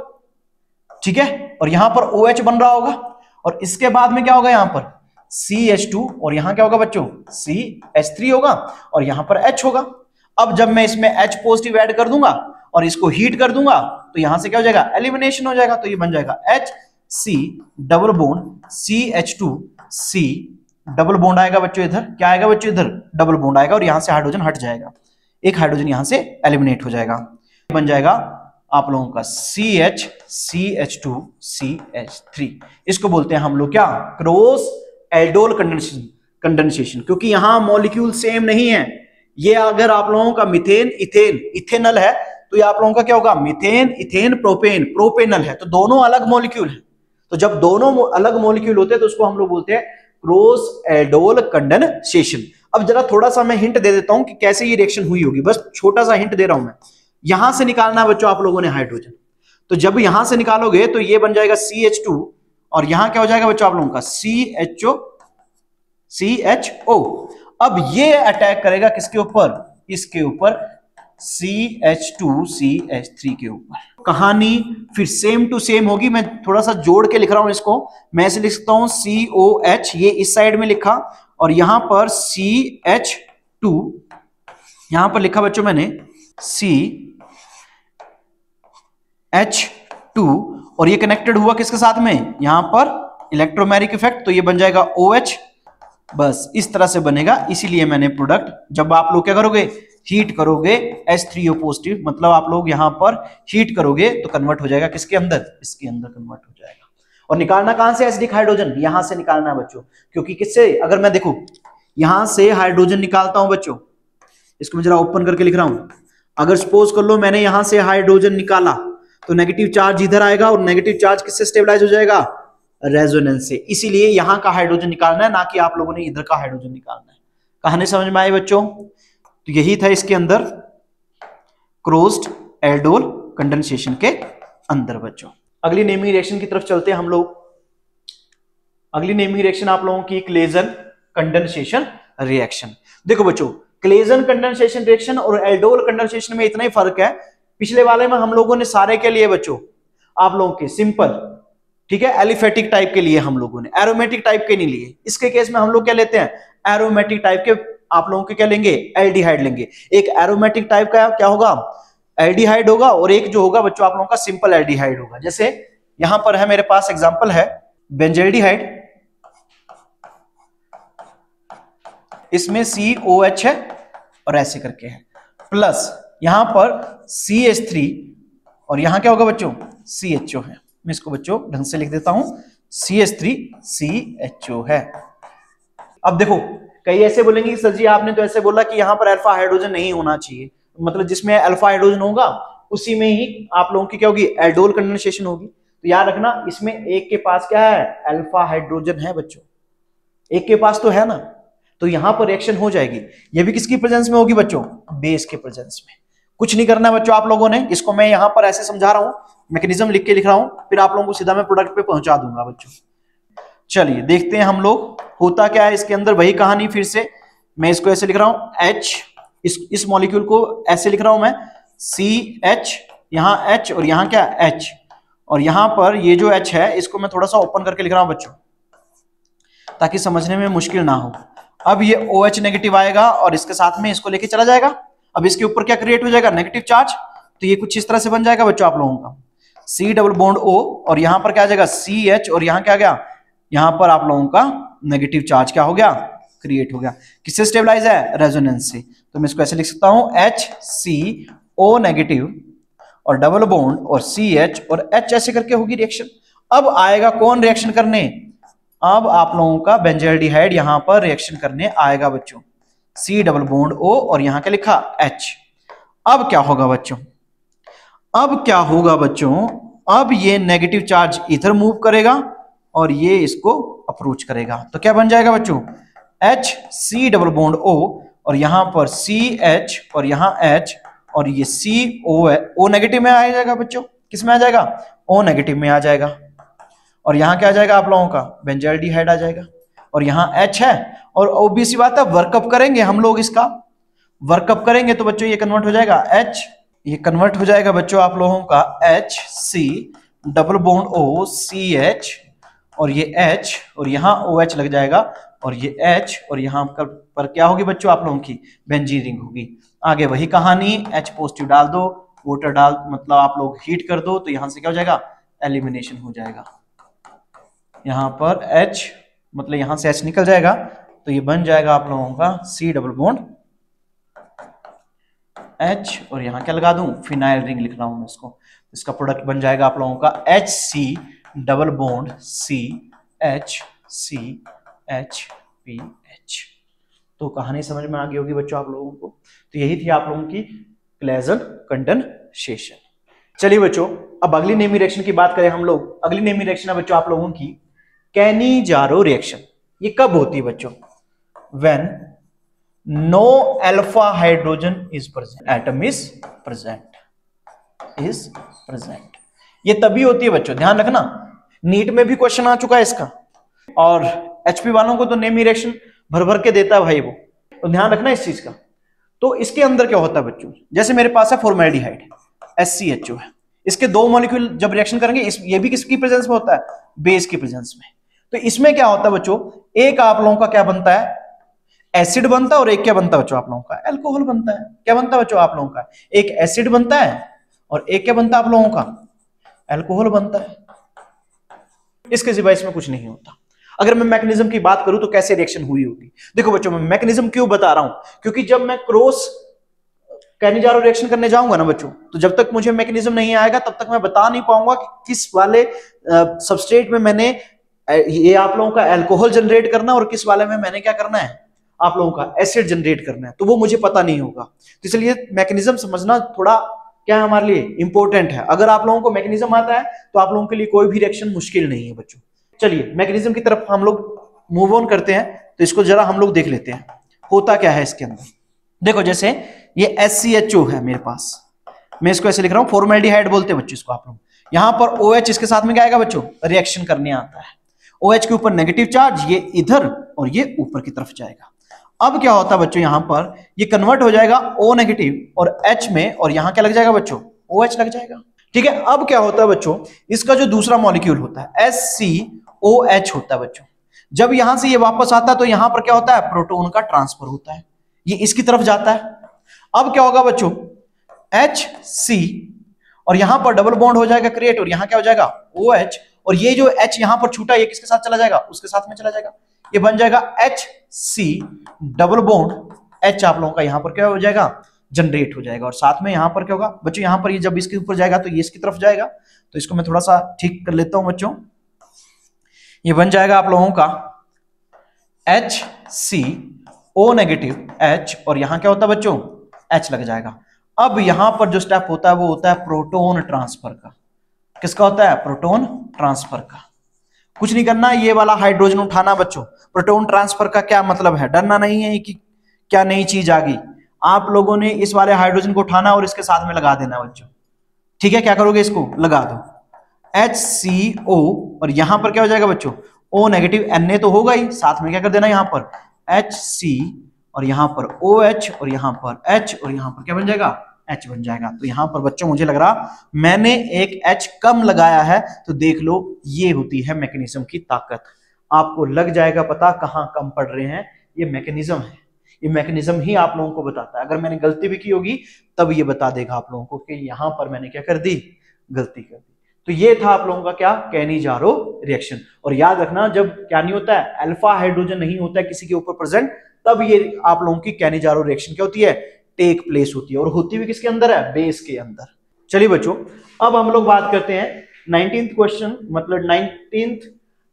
ठीक है, और यहां पर OH बन रहा होगा, और इसके बाद में क्या होगा, यहां पर CH2 और यहां क्या होगा बच्चों, CH3 होगा, और यहां पर H होगा। अब जब मैं इसमें H पॉजिटिव ऐड कर दूंगा और इसको हीट कर दूंगा तो यहां से क्या हो जाएगा, एलिमिनेशन हो जाएगा, तो ये बन जाएगा HC double bond CH2C double bond आएगा बच्चों, इधर क्या आएगा बच्चों, इधर डबल बॉन्ड आएगा, और यहां से हाइड्रोजन हट जाएगा, एक हाइड्रोजन यहां से एलिमिनेट हो जाएगा, बन जाएगा आप लोगों का CH CH2 CH3। इसको बोलते हैं हम लोग क्या, क्रॉस एल्डोल कंडेंसेशन, क्योंकि यहां मॉलिक्यूल सेम नहीं है। ये अगर आप लोगों का मीथेन इथेन इथेनल है तो ये आप लोगों का क्या होगा, मीथेन इथेन प्रोपेन प्रोपेनल है, तो दोनों अलग मॉलिक्यूल है। तो जब दोनों अलग मॉलिक्यूल होते हैं तो उसको हम लोग बोलते हैं क्रॉस एल्डोल कंडेंसेशन। अब जरा थोड़ा सा मैं हिंट दे देता हूं कि कैसे ये रिएक्शन हुई होगी, बस छोटा सा हिंट दे रहा हूं मैं। यहां से निकालना है बच्चों आप लोगों ने हाइड्रोजन, तो जब यहां से निकालोगे तो ये बन जाएगा CH2, और यहां क्या हो जाएगा बच्चों आप लोगों का CHO। अब ये अटैक करेगा किसके ऊपर, इसके ऊपर CH2CH3 के ऊपर। कहानी फिर सेम टू सेम होगी, मैं थोड़ा सा जोड़ के लिख रहा हूं इसको, मैं ऐसे लिख सकता हूं COH, ये इस साइड में लिखा, और यहां पर CH2 यहां पर लिखा बच्चों मैंने CH2, और ये कनेक्टेड हुआ किसके साथ में, यहां पर इलेक्ट्रोमैग्नेटिक इफेक्ट, तो ये बन जाएगा OH। बस इस तरह से बनेगा, इसीलिए मैंने प्रोडक्ट, जब आप लोग क्या करोगे, हीट करोगे H3O पॉजिटिव, मतलब आप लोग यहां पर हीट करोगे तो कन्वर्ट हो जाएगा किसके अंदर, इसके अंदर कन्वर्ट हो जाएगा। और निकालना कहां से एसिडिक हाइड्रोजन, यहां से निकालना है बच्चों, क्योंकि किससे, अगर मैं देखो यहां से हाइड्रोजन निकालता हूं बच्चों, इसको मैं जरा ओपन करके लिख रहा हूं, अगर सपोज कर लो मैंने यहां से हाइड्रोजन निकाला तो नेगेटिव चार्ज इधर आएगा, और नेगेटिव चार्ज किससे स्टेबलाइज हो जाएगा, रेजोनेंस से। इसीलिए यहां का हाइड्रोजन निकालना है, ना कि आप लोगों ने इधर का हाइड्रोजन निकालना है। कहानी समझ में आई बच्चों, तो यही था इसके अंदर क्लोज्ड एल्डोल कंडेंसेशन के अंदर बच्चों। अगली नेमिंग रिएक्शन की तरफ चलते हैं हम लोग। अगली नेमिंग रिएक्शन आप लोगों की क्लेजन कंडेंसेशन रिएक्शन। देखो बच्चों, क्लेजन कंडेंसेशन रिएक्शन और एल्डोल कंडेंसेशन में इतना ही फर्क है, पिछले वाले में हम लोगों ने सारे के लिए बच्चों आप लोगों के सिंपल, ठीक है, एलिफेटिक टाइप के लिए हम लोगों ने, एरोमेटिक टाइप के नहीं लिए। इसके केस में हम लोग क्या लेते हैं, एरोमेटिक टाइप के आप लोगों के क्या लेंगे, एल्डिहाइड लेंगे। एक एरोमेटिक टाइप का क्या होगा, एल्डिहाइड होगा, और एक जो होगा बच्चों आप लोगों का सिंपल एल्डिहाइड होगा। जैसे यहां पर है मेरे पास एग्जांपल है बेंजल्डिहाइड, इसमें COH है और ऐसे करके है, प्लस यहां पर CH3 और यहां क्या होगा बच्चों, CHO है। मैं इसको बच्चों ढंग से लिख देता हूं, CH3 CHO है। अब देखो कई ऐसे बोलेंगे कि सर जी आपने तो ऐसे बोला कि यहां पर अल्फा हाइड्रोजन नहीं होना चाहिए, मतलब जिसमें अल्फा हाइड्रोजन होगा उसी में ही आप लोगों की क्या होगी, एल्डोल कंडेंसेशन होगी। तो याद रखना इसमें एक के पास क्या है, अल्फा हाइड्रोजन है बच्चों, एक के पास तो है ना, तो यहां पर रिएक्शन हो जाएगी। ये भी किसकी प्रेजेंस में होगी बच्चों, बेस के प्रेजेंस में। कुछ नहीं करना बच्चों आप लोगों ने, इसको मैं यहां पर ऐसे समझा रहा हूं, मैकेनिज्म लिख के लिख रहा हूं, फिर आप लोगों को सीधा मैं प्रोडक्ट पे पहुंचा दूंगा बच्चों। चलिए देखते हैं हम लोग होता क्या है इसके अंदर, वही कहानी फिर से। मैं इसको ऐसे लिख रहा हूं H, इस मॉलिक्यूल को ऐसे लिख रहा हूं मैं CH, यहां H और यहां क्या H, और यहां पर ये जो H है इसको मैं थोड़ा सा ओपन करके लिख रहा हूं बच्चों, ताकि समझने में मुश्किल ना हो। अब ये OH नेगेटिव आएगा और इसके साथ में इसको लेके चला जाएगा। अब इसके ऊपर क्या क्रिएट हो जाएगा, नेगेटिव चार्ज, तो ये कुछ इस तरह से बन जाएगा बच्चों आप लोगों का C डबल बॉन्ड O, और यहां पर क्या आ जाएगा CH, और यहां क्या आ गया, यहां पर आप लोगों का नेगेटिव चार्ज क्या हो गया, क्रिएट हो गया। किससे स्टेबलाइज है, रेजोनेंस से। तो मैं इसको ऐसे लिख सकता हूं HCO नेगेटिव और डबल बॉन्ड और CH और H, ऐसे करके होगी रिएक्शन। अब आएगा कौन रिएक्शन करने, अब आप लोगों का बेंजल्डिहाइड यहां पर रिएक्शन करने आएगा बच्चों, C डबल बॉन्ड O और यहां क्या लिखा H। अब क्या होगा बच्चों, अब क्या होगा बच्चों, अब ये नेगेटिव चार्ज इधर मूव करेगा और ये इसको अप्रोच करेगा, तो क्या बन जाएगा बच्चों, HC डबल बॉन्ड O, और यहां पर CH और यहां H, और ये CO है, O नेगेटिव में आ जाएगा बच्चों, किस में आ जाएगा, O नेगेटिव में आ जाएगा, और यहां क्या आ जाएगा आप लोगों का, बेंजाइलडिहाइड आ जाएगा, और यहां H है, और ऑब्वियस बात है वर्कअप करेंगे हम लोग, इसका वर्कअप करेंगे तो बच्चों ये कन्वर्ट हो जाएगा H, ये कन्वर्ट हो जाएगा बच्चों आप लोगों का HC double bond O CH, और ये H और यहां OH लग जाएगा, और ये H और यहां पर क्या होगी बच्चों आप लोगों की बेंजीन रिंग होगी। आगे वही कहानी, H पॉजिटिव डाल दो, वाटर डाल, मतलब आप लोग हीट कर दो, तो यहां से क्या हो जाएगा, एलिमिनेशन हो जाएगा। यहां पर H मतलब यहां से H निकल जाएगा, तो ये बन जाएगा आप लोगों का C डबल बॉन्ड H, और यहां क्या लगा दूं, फिनाइल रिंग लिख रहा हूं मैं इसको, इसका प्रोडक्ट बन जाएगा आप लोगों का HC double bond C H C H P H। तो कहानी समझ में आ गई होगी बच्चों आप लोगों को। तो यही थी आप लोगों की क्लेजन कंडेंसेशन। चलिए बच्चों, अब अगली नेमी रिएक्शन की बात करें हम लोग। अगली नेमी रिएक्शन है बच्चों आप लोगों की कैनिजारो रिएक्शन। ये कब होती है बच्चों, when no alpha hydrogen is present, atom is present. ये तभी होती है बच्चों, ध्यान रखना, नीट में भी क्वेश्चन आ चुका है इसका, और एचपी वालों को तो नेमी रिएक्शन भर भर के देता है भाई वो, तो ध्यान रखना इस चीज का। तो इसके अंदर क्या होता है बच्चों, जैसे मेरे पास है फॉर्मेल्डिहाइड SCHO है, इसके दो मॉलिक्यूल जब रिएक्शन करेंगे, ये भी किसकी प्रेजेंस में होता है, बेस की प्रेजेंस में। तो इसमें क्या होता है बच्चों, एक आप लोगों का क्या बनता है, एसिड बनता है, और एक क्या बनता है बच्चों आप लोगों का, अल्कोहल बनता है। क्या बनता है बच्चों आप लोगों का, एक एसिड बनता है और एक क्या बनता है आप लोगों का, अल्कोहल बनता है। इसके सिवाय इसमें कुछ नहीं होता। अगर मैं मैकेनिज्म की बात करूं तो कैसे रिएक्शन हुई होगी, देखो बच्चों मैं मैकेनिज्म क्यों बता रहा हूं, क्योंकि जब मैं क्रॉस कैनिजारो रिएक्शन करने जाऊंगा ना बच्चों, तो जब तक मुझे मैकेनिज्म नहीं आएगा तब तक मैं बता नहीं पाऊंगा कि किस वाले सबस्ट्रेट में मैंने ये आप लोगों का अल्कोहल जनरेट करना और किस वाले में मैंने क्या करना है, आप लोगों का एसिड जनरेट करना है, तो वो मुझे पता नहीं होगा। तो इसलिए मैकेनिज्म समझना थोड़ा क्या है हमारे लिए इंपॉर्टेंट है। अगर आप लोगों को मैकेनिज्म आता है तो आप लोगों के लिए कोई भी रिएक्शन मुश्किल नहीं है बच्चों। चलिए मैकेनिज्म की तरफ हम लोग मूव ऑन करते हैं, तो इसको जरा हम लोग देख लेते हैं होता क्या है इसके अंदर। देखो जैसे ये SCHO है मेरे पास, मैं इसको ऐसे लिख रहा हूं, फॉर्मेल्डिहाइड बोलते हैं बच्चों इसको आप लोग। यहां पर OH इसके साथ में क्या आएगा बच्चों, रिएक्शन करने आता है, OH के ऊपर नेगेटिव चार्ज, ये इधर और ये ऊपर की तरफ जाएगा। अब क्या होता है बच्चों, यहां पर ये कन्वर्ट हो जाएगा O नेगेटिव और H में, और यहां क्या लग जाएगा बच्चों, OH लग जाएगा। ठीक है, अब क्या होता है बच्चों, इसका जो दूसरा मॉलिक्यूल होता है SCOH होता है बच्चों, जब यहां से ये वापस आता है तो यहां पर क्या होता है, प्रोटॉन का ट्रांसफर होता है, ये इसकी तरफ जाता है। अब क्या होगा बच्चों, HC और यहां पर डबल बॉन्ड हो जाएगा क्रिएट, और यहां क्या हो जाएगा OH, और ये जो H यहां पर छूटा ये किसके साथ चला जाएगा, उसके साथ में चला जाएगा, ये बन जाएगा HC डबल बॉन्ड H आप लोगों का यहां पर क्या हो जाएगा, जनरेट हो जाएगा, और साथ में यहां पर क्या होगा बच्चों, यहां पर ये जब इसके ऊपर जाएगा तो ये इसकी तरफ जाएगा। तो इसको मैं थोड़ा सा ठीक कर लेता हूं बच्चों, ये बन जाएगा आप लोगों का HCO नेगेटिव H, और यहां क्या होता है बच्चों, H लग जाएगा। अब यहां पर जो स्टेप होता है वो होता है प्रोटॉन ट्रांसफर का। किसका होता है, प्रोटॉन ट्रांसफर का। कुछ नहीं करना, ये वाला हाइड्रोजन उठाना बच्चों। प्रोटॉन ट्रांसफर का क्या मतलब है, डरना नहीं है कि क्या नई चीज आ गई, आप लोगों ने इस वाले हाइड्रोजन को उठाना और इसके साथ में लगा देना बच्चों। ठीक है, क्या करोगे, इसको लगा दो HCO, और यहां पर क्या हो जाएगा बच्चों, O नेगेटिव, Na तो होगा ही, साथ में क्या कर देना यहां पर HC, और यहां पर OH, और यहां पर H, और यहां पर क्या बन जाएगा, H बन जाएगा। तो यहां पर बच्चों मुझे लग रहा मैंने एक H कम लगाया है, तो देख लो ये होती है मैकेनिज्म की ताकत। आपको लग जाएगा पता कहां कम पड़ रहे हैं, ये मैकेनिज्म है, ये मैकेनिज्म ही आप लोगों को बताता है। अगर मैंने गलती भी की होगी तब ये बता देगा आप लोगों को कि यहां पर मैंने क्या कर दी, गलती कर दी। तो ये था आप लोगों का क्या, कैनिजारो रिएक्शन। और याद रखना, जब क्या नहीं होता है, अल्फा हाइड्रोजन नहीं होता है किसी के ऊपर प्रेजेंट, तब ये आप लोगों की कैनिजारो रिएक्शन क्या होती है, टेक प्लेस होती है, और होती भी किसके अंदर है, बेस के अंदर। चलिए बच्चों, अब हम लोग बात करते हैं 19th क्वेश्चन, मतलब 19th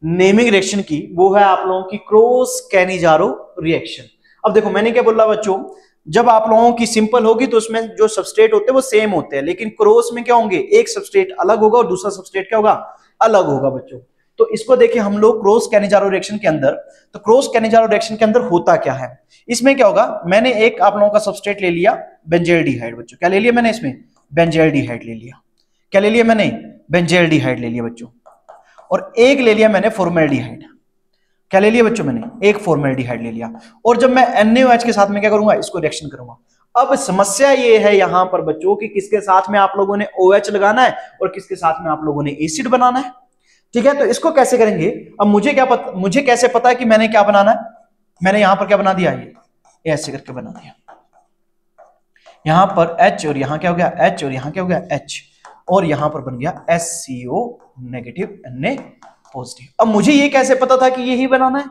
नेमिंग रिएक्शन की, वो है आप लोगों की क्रॉस कैनिजारो रिएक्शन। अब देखो मैंने क्या बोला बच्चों, जब आप लोगों की सिंपल होगी तो उसमें जो सबस्ट्रेट होते हैं वो सेम होते हैं, लेकिन क्रॉस में क्या होंगे, एक सबस्ट्रेट अलग होगा और दूसरा सबस्ट्रेट क्या होगा, अलग होगा बच्चों। तो इसको देखिए हम लोग क्रॉस कैनिजारो रिएक्शन के अंदर, तो क्रॉस कैनिजारो रिएक्शन के अंदर होता क्या है, इसमें क्या होगा, मैंने एक आप लोगों का सबस्ट्रेट ले लिया बेंजल्डिहाइड बच्चों, क्या ले लिया मैंने इसमें, बेंजल्डिहाइड ले लिया, क्या ले लिया मैंने, बेंजल्डिहाइड ले लिया बच्चों, और एक ले लिया मैंने फॉर्मेल्डिहाइड, क्या ले लिया बच्चों मैंने, एक फॉर्मेल्डिहाइड ले लिया, और जब मैं NaOH के साथ में क्या करूंगा, इसको रिएक्शन करूंगा। अब समस्या ये है यहां पर बच्चों कि किसके साथ में आप लोगों ने OH लगाना है और किसके साथ में आप लोगों ने एसिड बनाना है, ठीक है। तो इसको कैसे करेंगे, अब मुझे क्या पता, मुझे कैसे पता है कि मैंने क्या बनाना है, मैंने यहां पर क्या बना दिया, ये ऐसे करके बना दिया, यहां पर H और यहां क्या हो गया H और यहां क्या हो गया H, और यहां पर बन गया SCO नेगेटिव Na पॉजिटिव। अब मुझे ये कैसे पता था कि यही बनाना है,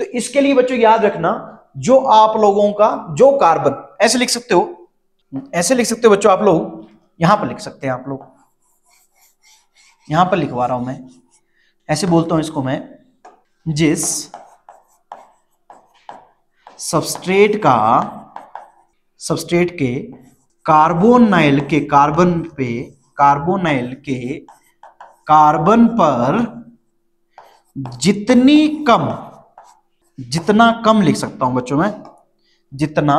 तो इसके लिए बच्चों याद रखना, जो आप लोगों का जो कार्बन, ऐसे लिख सकते हो, ऐसे लिख सकते हो बच्चों आप लोग, यहां पर लिख सकते हैं आप लोग, यहां पर लिखवा रहा हूं मैं, ऐसे बोलता हूं इसको मैं, जिस सबस्ट्रेट के कार्बोनाइल के कार्बन पर जितना कम लिख सकता हूं बच्चों मैं, जितना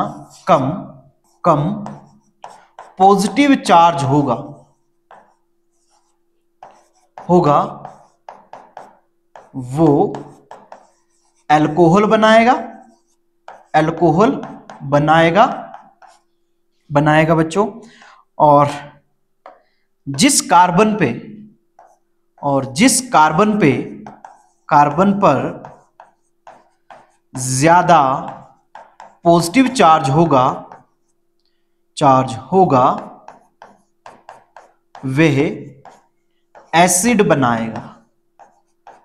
कम पॉजिटिव चार्ज होगा वो अल्कोहल बनाएगा बच्चों, और जिस कार्बन पर ज्यादा पॉजिटिव चार्ज होगा वह एसिड बनाएगा।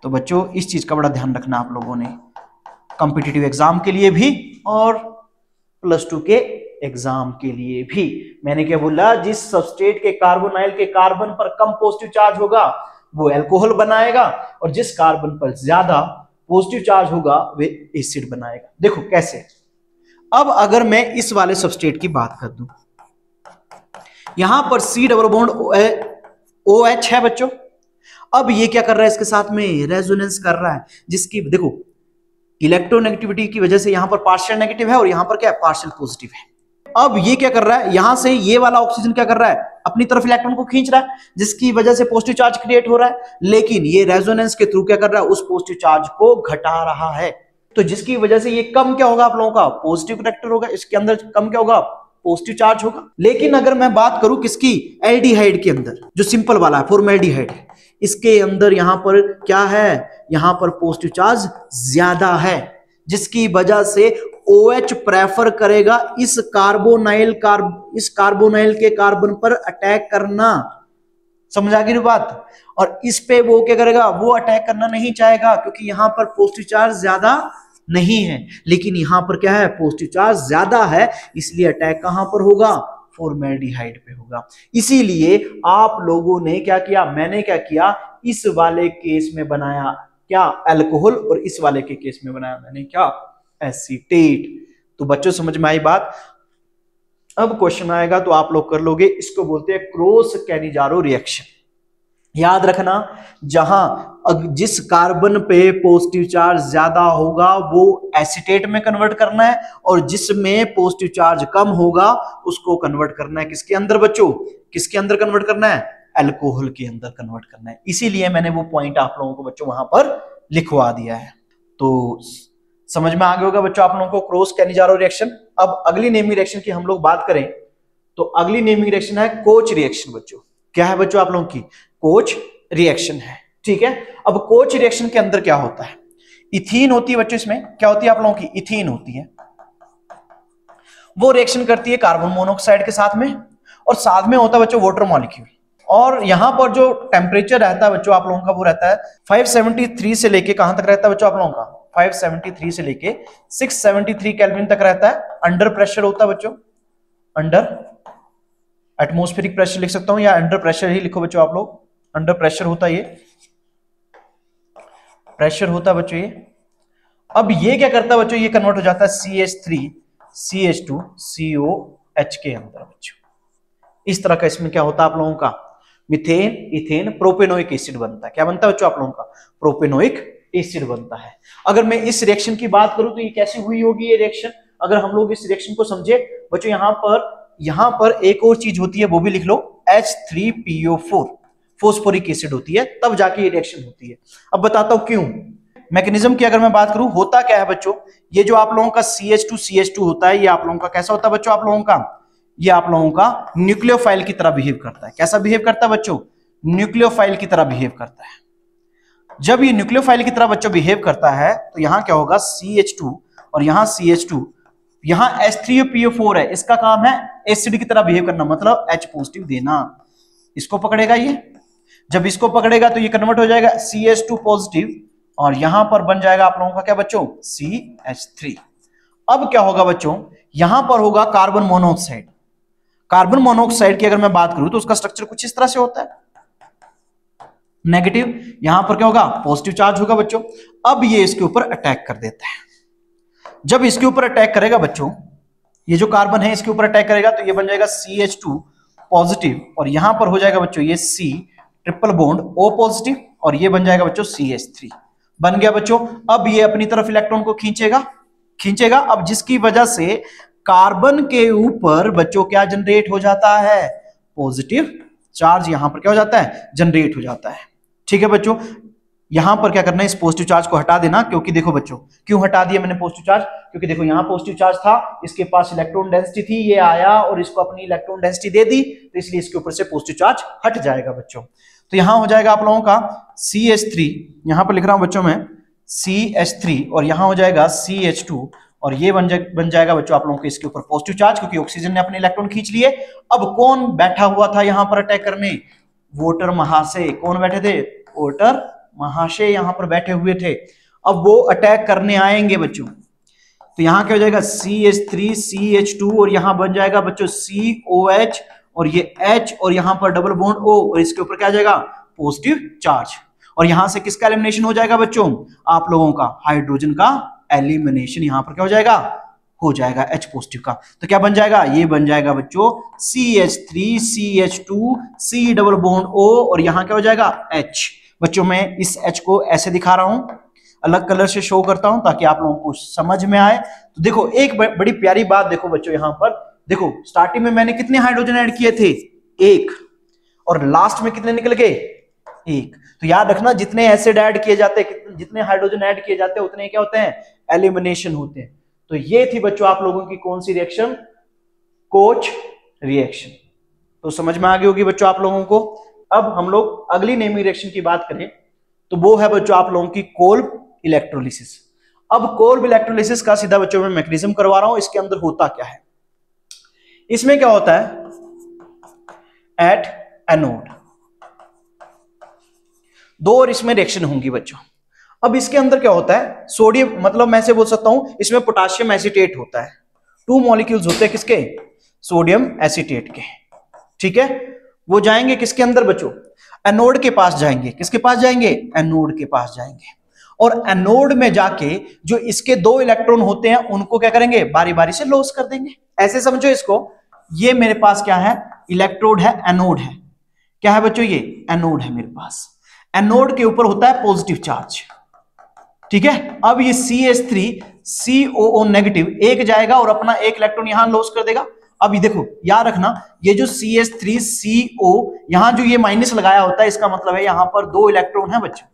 तो बच्चों इस चीज का बड़ा ध्यान रखना आप लोगों ने, कॉम्पिटिटिव एग्जाम के लिए भी और +2 के एग्जाम के लिए भी। मैंने क्या बोला, जिस सबस्ट्रेट के कार्बोनाइल के कार्बन पर कम पॉजिटिव चार्ज होगा वो अल्कोहल बनाएगा, और जिस कार्बन पर ज्यादा पॉजिटिव चार्ज होगा वे एसिड बनाएगा। देखो कैसे, अब अगर मैं इस वाले सबस्ट्रेट की बात कर दूं, यहां पर C डबल बॉन्ड OH है बच्चों, अब ये क्या कर रहा है, इसके साथ में रेजोनेंस कर रहा है, जिसकी देखो इलेक्ट्रोनेगेटिविटी की वजह से यहां पर पार्शियल नेगेटिव है और यहां पर क्या है, पार्शियल पॉजिटिव है। अब ये क्या कर रहा है, यहां से ये वाला ऑक्सीजन क्या कर रहा है, अपनी तरफ इलेक्ट्रॉन को खींच रहा है, जिसकी वजह से पॉजिटिव चार्ज क्रिएट हो रहा है, लेकिन ये रेजोनेंस के थ्रू क्या कर रहा है, उस पॉजिटिव चार्ज को घटा रहा है, तो जिसकी वजह से ये कम क्या होगा आप लोगों का, पॉजिटिव करेक्टर होगा, इसके अंदर कम क्या होगा, पॉजिटिव चार्ज होगा। लेकिन अगर मैं बात करूं किसकी, एल्डिहाइड के अंदर, जो सिंपल वाला है फॉर्मेल्डिहाइड है, इसके अंदर यहां पर क्या है, यहां पर पॉजिटिव चार्ज ज्यादा है, जिसकी वजह से OH प्रेफर करेगा इस कार्बोनाइल के कार्बन पर अटैक करना। समझ आ गई बात, और इस पे वो क्या करेगा, वो अटैक करना नहीं चाहेगा, क्योंकि यहां पर पॉजिटिव चार्ज ज्यादा नहीं है, लेकिन यहां पर क्या है, पॉजिटिव चार्ज ज्यादा है, इसलिए अटैक कहां पर होगा, फॉर्मेल्डिहाइड पे होगा। इसीलिए आप लोगों ने क्या किया, मैंने क्या किया, इस वाले केस में बनाया क्या, अल्कोहल, और इस वाले के केस में बनाया मैंने क्या, एसीटेट। तो बच्चों समझ में आई बात। अब क्वेश्चन आएगा तो आप लोग कर लोगे, इसको बोलते हैं क्रॉस कैनिजारो रिएक्शन। याद रखना, जहां जिस कार्बन पे पॉजिटिव चार्ज ज्यादा होगा वो एसीटेट में कन्वर्ट करना है, और जिसमें पॉजिटिव चार्ज कम होगा उसको कन्वर्ट करना है किसके अंदर बच्चों, किसके अंदर कन्वर्ट करना है, अल्कोहल के अंदर कन्वर्ट करना है। इसीलिए मैंने वो पॉइंट आप लोगों को बच्चों वहां पर लिखवा दिया है। तो समझ में आ गया होगा बच्चों आप लोगों को क्रॉस कैनिजारो रिएक्शन। अब अगली नेमिंग रिएक्शन की हम लोग बात करें तो अगली नेमिंग रिएक्शन है कोच रिएक्शन बच्चों। क्या है बच्चों आप लोगों की, कोच रिएक्शन है, ठीक है। अब कोच रिएक्शन के अंदर क्या होता है, इथीन होती है बच्चों, इसमें क्या होती है आप लोगों की, इथीन होती है, वो रिएक्शन करती है कार्बन मोनोऑक्साइड के साथ में, और साथ में होता है बच्चों वाटर मॉलिक्यूल। और यहां पर जो टेम्परेचर रहता है बच्चों आप लोगों का वो रहता है 573 से लेके कहां तक रहता है बच्चों आप लोगों का, 573 से लेके 673 केल्विन तक रहता है। अंडर प्रेशर होता है बच्चों, अंडर एटमॉस्फेरिक प्रेशर लिख सकता हूं, या अंडर प्रेशर ही लिखो बच्चों आप लोग, अंडर प्रेशर होता है, ये प्रेशर होता है बच्चों ये। अब ये क्या करता है बच्चों, ये कन्वर्ट हो जाता है CH2COH के अंदर बच्चों। इस तरह का इसमें क्या होता है आप लोगों का, मीथेन, इथेन, प्रोपेनोइक एसिड बनता है। क्या बनता है बच्चों आप लोगों का, प्रोपेनोइक एसिड बनता है। अगर मैं इस रिएक्शन की बात करूं तो ये कैसे हुई होगी ये रिएक्शन, अगर हम लोग इस रिएक्शन को समझे बच्चों, यहां पर एक और चीज होती है, वो भी लिख लो, H3PO4 फोस्फोरिक एसिड होती है, तब जाके ये रिएक्शन होती है। अब बताता हूं क्यों। मैकेनिज्म की अगर मैं बात करूं, होता क्या है बच्चों, ये जो आप लोगों का CH2CH2 होता है, ये आप लोगों का कैसा होता है बच्चों, आप लोगों का, ये आप लोगों का न्यूक्लियोफाइल की तरह बिहेव करता है। कैसा बिहेव करता है बच्चों, न्यूक्लियोफाइल की तरह बिहेव करता है। जब ये न्यूक्लियोफाइल की तरह बच्चों बिहेव करता है तो यहां क्या होगा, CH2 और यहां CH2, यहां H3PO4 है, इसका काम है एसिड की तरह बिहेव करना, मतलब H पॉजिटिव देना। इसको पकड़ेगा ये, जब इसको पकड़ेगा तो ये कन्वर्ट हो जाएगा CH2 पॉजिटिव, और यहां पर बन जाएगा आप लोगों का क्या बच्चों, CH3। अब क्या होगा बच्चों, यहां पर होगा कार्बन मोनोऑक्साइड। कार्बन मोनोऑक्साइड की अगर मैं बात करूं तो उसका स्ट्रक्चर कुछ इस तरह से होता है, नेगेटिव, यहां पर क्या होगा, पॉजिटिव चार्ज होगा बच्चों। अब ये इसके ऊपर अटैक कर देता है। जब इसके ऊपर अटैक करेगा बच्चों, ये जो कार्बन है इसके ऊपर अटैक करेगा तो ये बन जाएगा CH2 पॉजिटिव, और यहां पर हो जाएगा बच्चों ये C triple bond O positive, और ये बन जाएगा बच्चों CH3 बन गया बच्चों। अब ये अपनी तरफ इलेक्ट्रॉन को खींचेगा, अब जिसकी वजह से कार्बन के ऊपर बच्चों क्या जनरेट हो जाता है, पॉजिटिव चार्ज यहां पर क्या हो जाता है, जनरेट हो जाता है। ठीक है बच्चों, यहां पर क्या करना है, इस पॉजिटिव चार्ज को हटा देना, क्योंकि देखो बच्चों क्यों हटा दिया मैंने पॉजिटिव चार्ज, क्योंकि देखो यहां पॉजिटिव चार्ज था, इसके पास इलेक्ट्रॉन डेंसिटी थी, ये आया और इसको अपनी इलेक्ट्रॉन डेंसिटी दे दी, तो इसलिए इसके ऊपर से पॉजिटिव चार्ज हट जाएगा बच्चों। तो यहां हो जाएगा आप लोगों का CH3, यहां पर लिख रहा हूं बच्चों मैं CH3, और यहां हो जाएगा CH2, और ये बन जाएगा बच्चों आप लोगों के इसके ऊपर पॉजिटिव चार्ज, क्योंकि ऑक्सीजन ने अपने इलेक्ट्रॉन खींच लिए। अब कौन बैठा हुआ था यहां पर अटैक करने, वोटर महाशय। कौन बैठे थे, वोटर महाशय यहां पर बैठे हुए थे। अब वो अटैक करने आएंगे बच्चों, तो यहां क्या हो जाएगा CH3 CH2, और यहां बन जाएगा बच्चों COH, और ये H, और यहां पर डबल बॉन्ड O, और इसके ऊपर क्या आ जाएगा, पॉजिटिव चार्ज। और यहां से किसका एलिमिनेशन हो जाएगा बच्चों, आप लोगों का हाइड्रोजन का एलिमिनेशन, यहां पर क्या हो जाएगा H पॉजिटिव का। तो क्या बन जाएगा, ये बन जाएगा बच्चों CH3 CH2 C double bond O, और यहां क्या हो जाएगा H। बच्चों मैं इस H को ऐसे दिखा रहा हूं, अलग कलर से शो करता हूं ताकि आप लोगों को समझ में आए। तो देखो एक बड़ी प्यारी बात देखो बच्चों, यहां पर देखो स्टार्टिंग में मैंने कितने हाइड्रोजन ऐड किए थे, 1, और लास्ट में कितने निकल गए, 1। तो याद रखना, जितने एसिड ऐड किए जाते हैं, जितने हाइड्रोजन ऐड किए जाते हैं, उतने क्या होते हैं, एलिमिनेशन होते हैं। तो ये थी बच्चों आप लोगों की कौन सी रिएक्शन, कोच रिएक्शन। तो समझ में आ गई होगी बच्चों आप लोगों को। अब हम लोग अगली नेमी रिएक्शन की बात करें तो वो है बच्चों आप लोगों की कोल्ब इलेक्ट्रोलिसिस। अब कोल्ब इलेक्ट्रोलिसिस का सीधा बच्चों में मैकेनिज्म करवा रहा हूं, इसके अंदर होता क्या है। इसमें क्या होता है, एट एनोड दो और इसमें रिएक्शन होंगी बच्चों। अब इसके अंदर क्या होता है, सोडियम, मतलब मैं से बोल सकता हूं इसमें पोटाशियम एसीटेट होता है। 2 मॉलिक्यूल्स होते हैं किसके, सोडियम एसीटेट के। ठीक है, वो जाएंगे किसके अंदर बच्चों, एनोड के पास जाएंगे। किसके पास जाएंगे, एनोड के पास जाएंगे। और एनोड में जाके जो इसके 2 इलेक्ट्रॉन होते हैं उनको क्या करेंगे, बारी बारी से लॉस कर देंगे। ऐसे समझो इसको, ये मेरे पास क्या है, इलेक्ट्रोड है, एनोड है। क्या है बच्चों, ये एनोड है मेरे पास। एनोड के ऊपर होता है पॉजिटिव चार्ज। ठीक है, अब ये CH3 COO नेगेटिव एक जाएगा और अपना 1 इलेक्ट्रॉन यहां लॉस कर देगा। अब ये देखो याद रखना, ये जो CH3 CO यहां जो ये माइनस लगाया होता है, इसका मतलब है यहां पर 2 इलेक्ट्रॉन है बच्चों।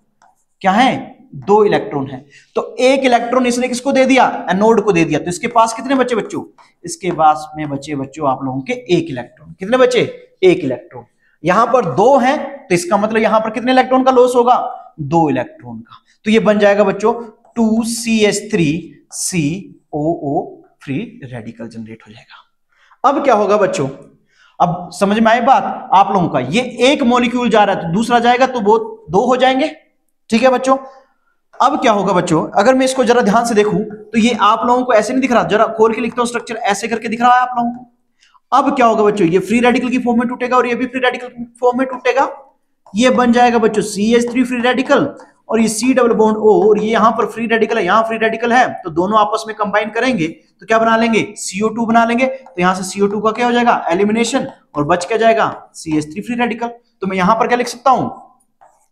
क्या है, 2 इलेक्ट्रॉन है। तो 1 इलेक्ट्रॉन इसने किसको दे दिया, एनोड को दे दिया। तो इसके पास कितने बचे बच्चों, इसके पास में बचे बच्चों आप लोगों के 1 इलेक्ट्रॉन। कितने बचे, 1 इलेक्ट्रॉन। यहां पर 2 है तो इसका मतलब यहां पर कितने इलेक्ट्रॉन का लॉस होगा, 2 इलेक्ट्रॉन का। तो ये बन जाएगा बच्चों 2CH3 COO free radical generate हो जाएगा। अब क्या होगा बच्चों, अब समझ में आए बात आप लोगों का, ये 1 मॉलिक्यूल जा रहा है तो दूसरा जाएगा तो वो 2 हो जाएंगे। ठीक है बच्चों, अब क्या होगा बच्चों, अगर मैं इसको जरा ध्यान से देखूं तो ये आप लोगों को ऐसे नहीं दिख रहा, जरा खोल के लिखता हूं स्ट्रक्चर, ऐसे करके दिख रहा है आप लोगों को। अब क्या होगा बच्चों, ये फ्री रेडिकल की फॉर्म में टूटेगा और ये भी फ्री रेडिकल की फॉर्म में टूटेगा। ये बन जाएगा बच्चों CH3 फ्री रेडिकल, और ये C डबल बॉन्ड O, और ये यहां पर फ्री रेडिकल है, यहां फ्री रेडिकल है, तो दोनों आपस में कंबाइन करेंगे तो क्या बना लेंगे, CO2 बना लेंगे। तो यहां से CO2 का क्या हो जाएगा, एलिमिनेशन, और बच क्या जाएगा, CH3 फ्री रेडिकल। तो मैं यहां पर क्या लिख सकता हूं,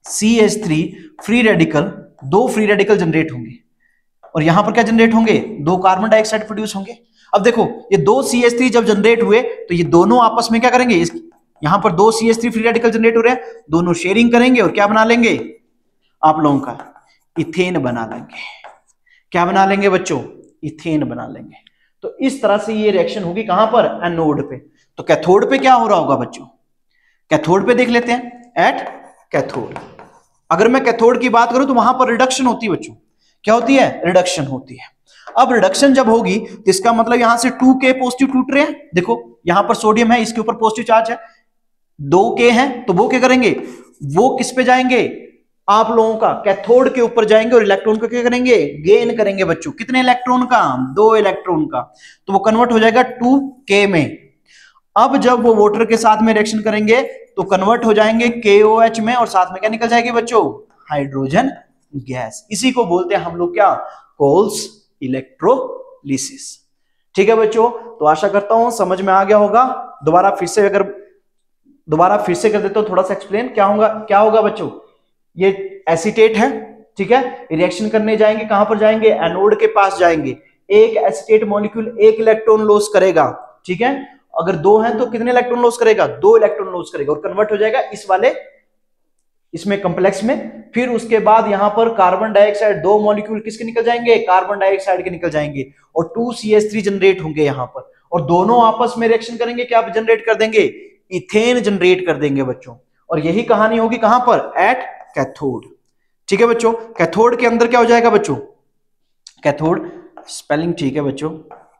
CH3 free radical, 2 free radical generate होंगे, और यहां पर क्या जनरेट होंगे, 2 कार्बन डाइऑक्साइड प्रोड्यूस होंगे। अब देखो ये 2 CH3 जब जनरेट हुए तो ये दोनों आपस में क्या करेंगे, यहां पर 2 CH3 फ्री रेडिकल जनरेट हो रहे हैं, दोनों शेयरिंग करेंगे और क्या बना लेंगे, आप लोगों का इथेन बना लेंगे। क्या बना लेंगे बच्चों, इथेन बना लेंगे। तो इस तरह से ये रिएक्शन होगी कहां पर, एनोड पे। तो कैथोड पे क्या हो रहा होगा बच्चों, कैथोड पे देख लेते हैं, एट कैथोड। अगर मैं कैथोड की बात करूं तो वहां पर रिडक्शन होती है बच्चों, क्या होती है, रिडक्शन होती है। अब रिडक्शन जब होगी तो इसका मतलब यहां से 2K पॉजिटिव टूट रहे हैं। देखो यहां पर सोडियम है, इसके ऊपर पॉजिटिव चार्ज है, 2K है, तो वो क्या करेंगे, वो किस पे जाएंगे, आप लोगों का कैथोड के ऊपर जाएंगे और इलेक्ट्रॉन को क्या करेंगे, गेन करेंगे बच्चों। कितने इलेक्ट्रॉन का, 2 इलेक्ट्रॉन का। तो वो कन्वर्ट हो जाएगा 2K में। अब जब वो वाटर के साथ में रिएक्शन करेंगे तो कन्वर्ट हो जाएंगे KOH में, और साथ में क्या निकल जाएगी बच्चों, हाइड्रोजन गैस। इसी को बोलते हैं हम लोग क्या, कोल्स इलेक्ट्रोलिसिस। ठीक है बच्चों, तो आशा करता हूं समझ में आ गया होगा। दोबारा फिर से कर देता हूं थोड़ा सा एक्सप्लेन। क्या होगा बच्चों, ये एसीटेट है, ठीक है, रिएक्शन करने जाएंगे, कहां पर जाएंगे, एनोड के पास जाएंगे। एक एसीटेट मॉलिक्यूल 1 इलेक्ट्रॉन लॉस करेगा, ठीक है। अगर 2 हैं तो कितने इलेक्ट्रॉन लॉस करेगा, 2 इलेक्ट्रॉन लॉस करेगा, और कन्वर्ट हो जाएगा इस वाले इसमें कंप्लेक्स में। फिर उसके बाद यहां पर कार्बन डाइऑक्साइड 2 मॉलिक्यूल किसके निकल जाएंगे, कार्बन डाइऑक्साइड के निकल जाएंगे, और 2 CH3 जनरेट होंगे यहां पर, और दोनों आपस में रिएक्शन करेंगे, क्या जनरेट कर देंगे, इथेन जनरेट कर देंगे बच्चों। और यही कहानी होगी कहां पर, एट कैथोड। ठीक है बच्चों, कैथोड के अंदर क्या हो जाएगा बच्चों, कैथोड स्पेलिंग ठीक है बच्चों,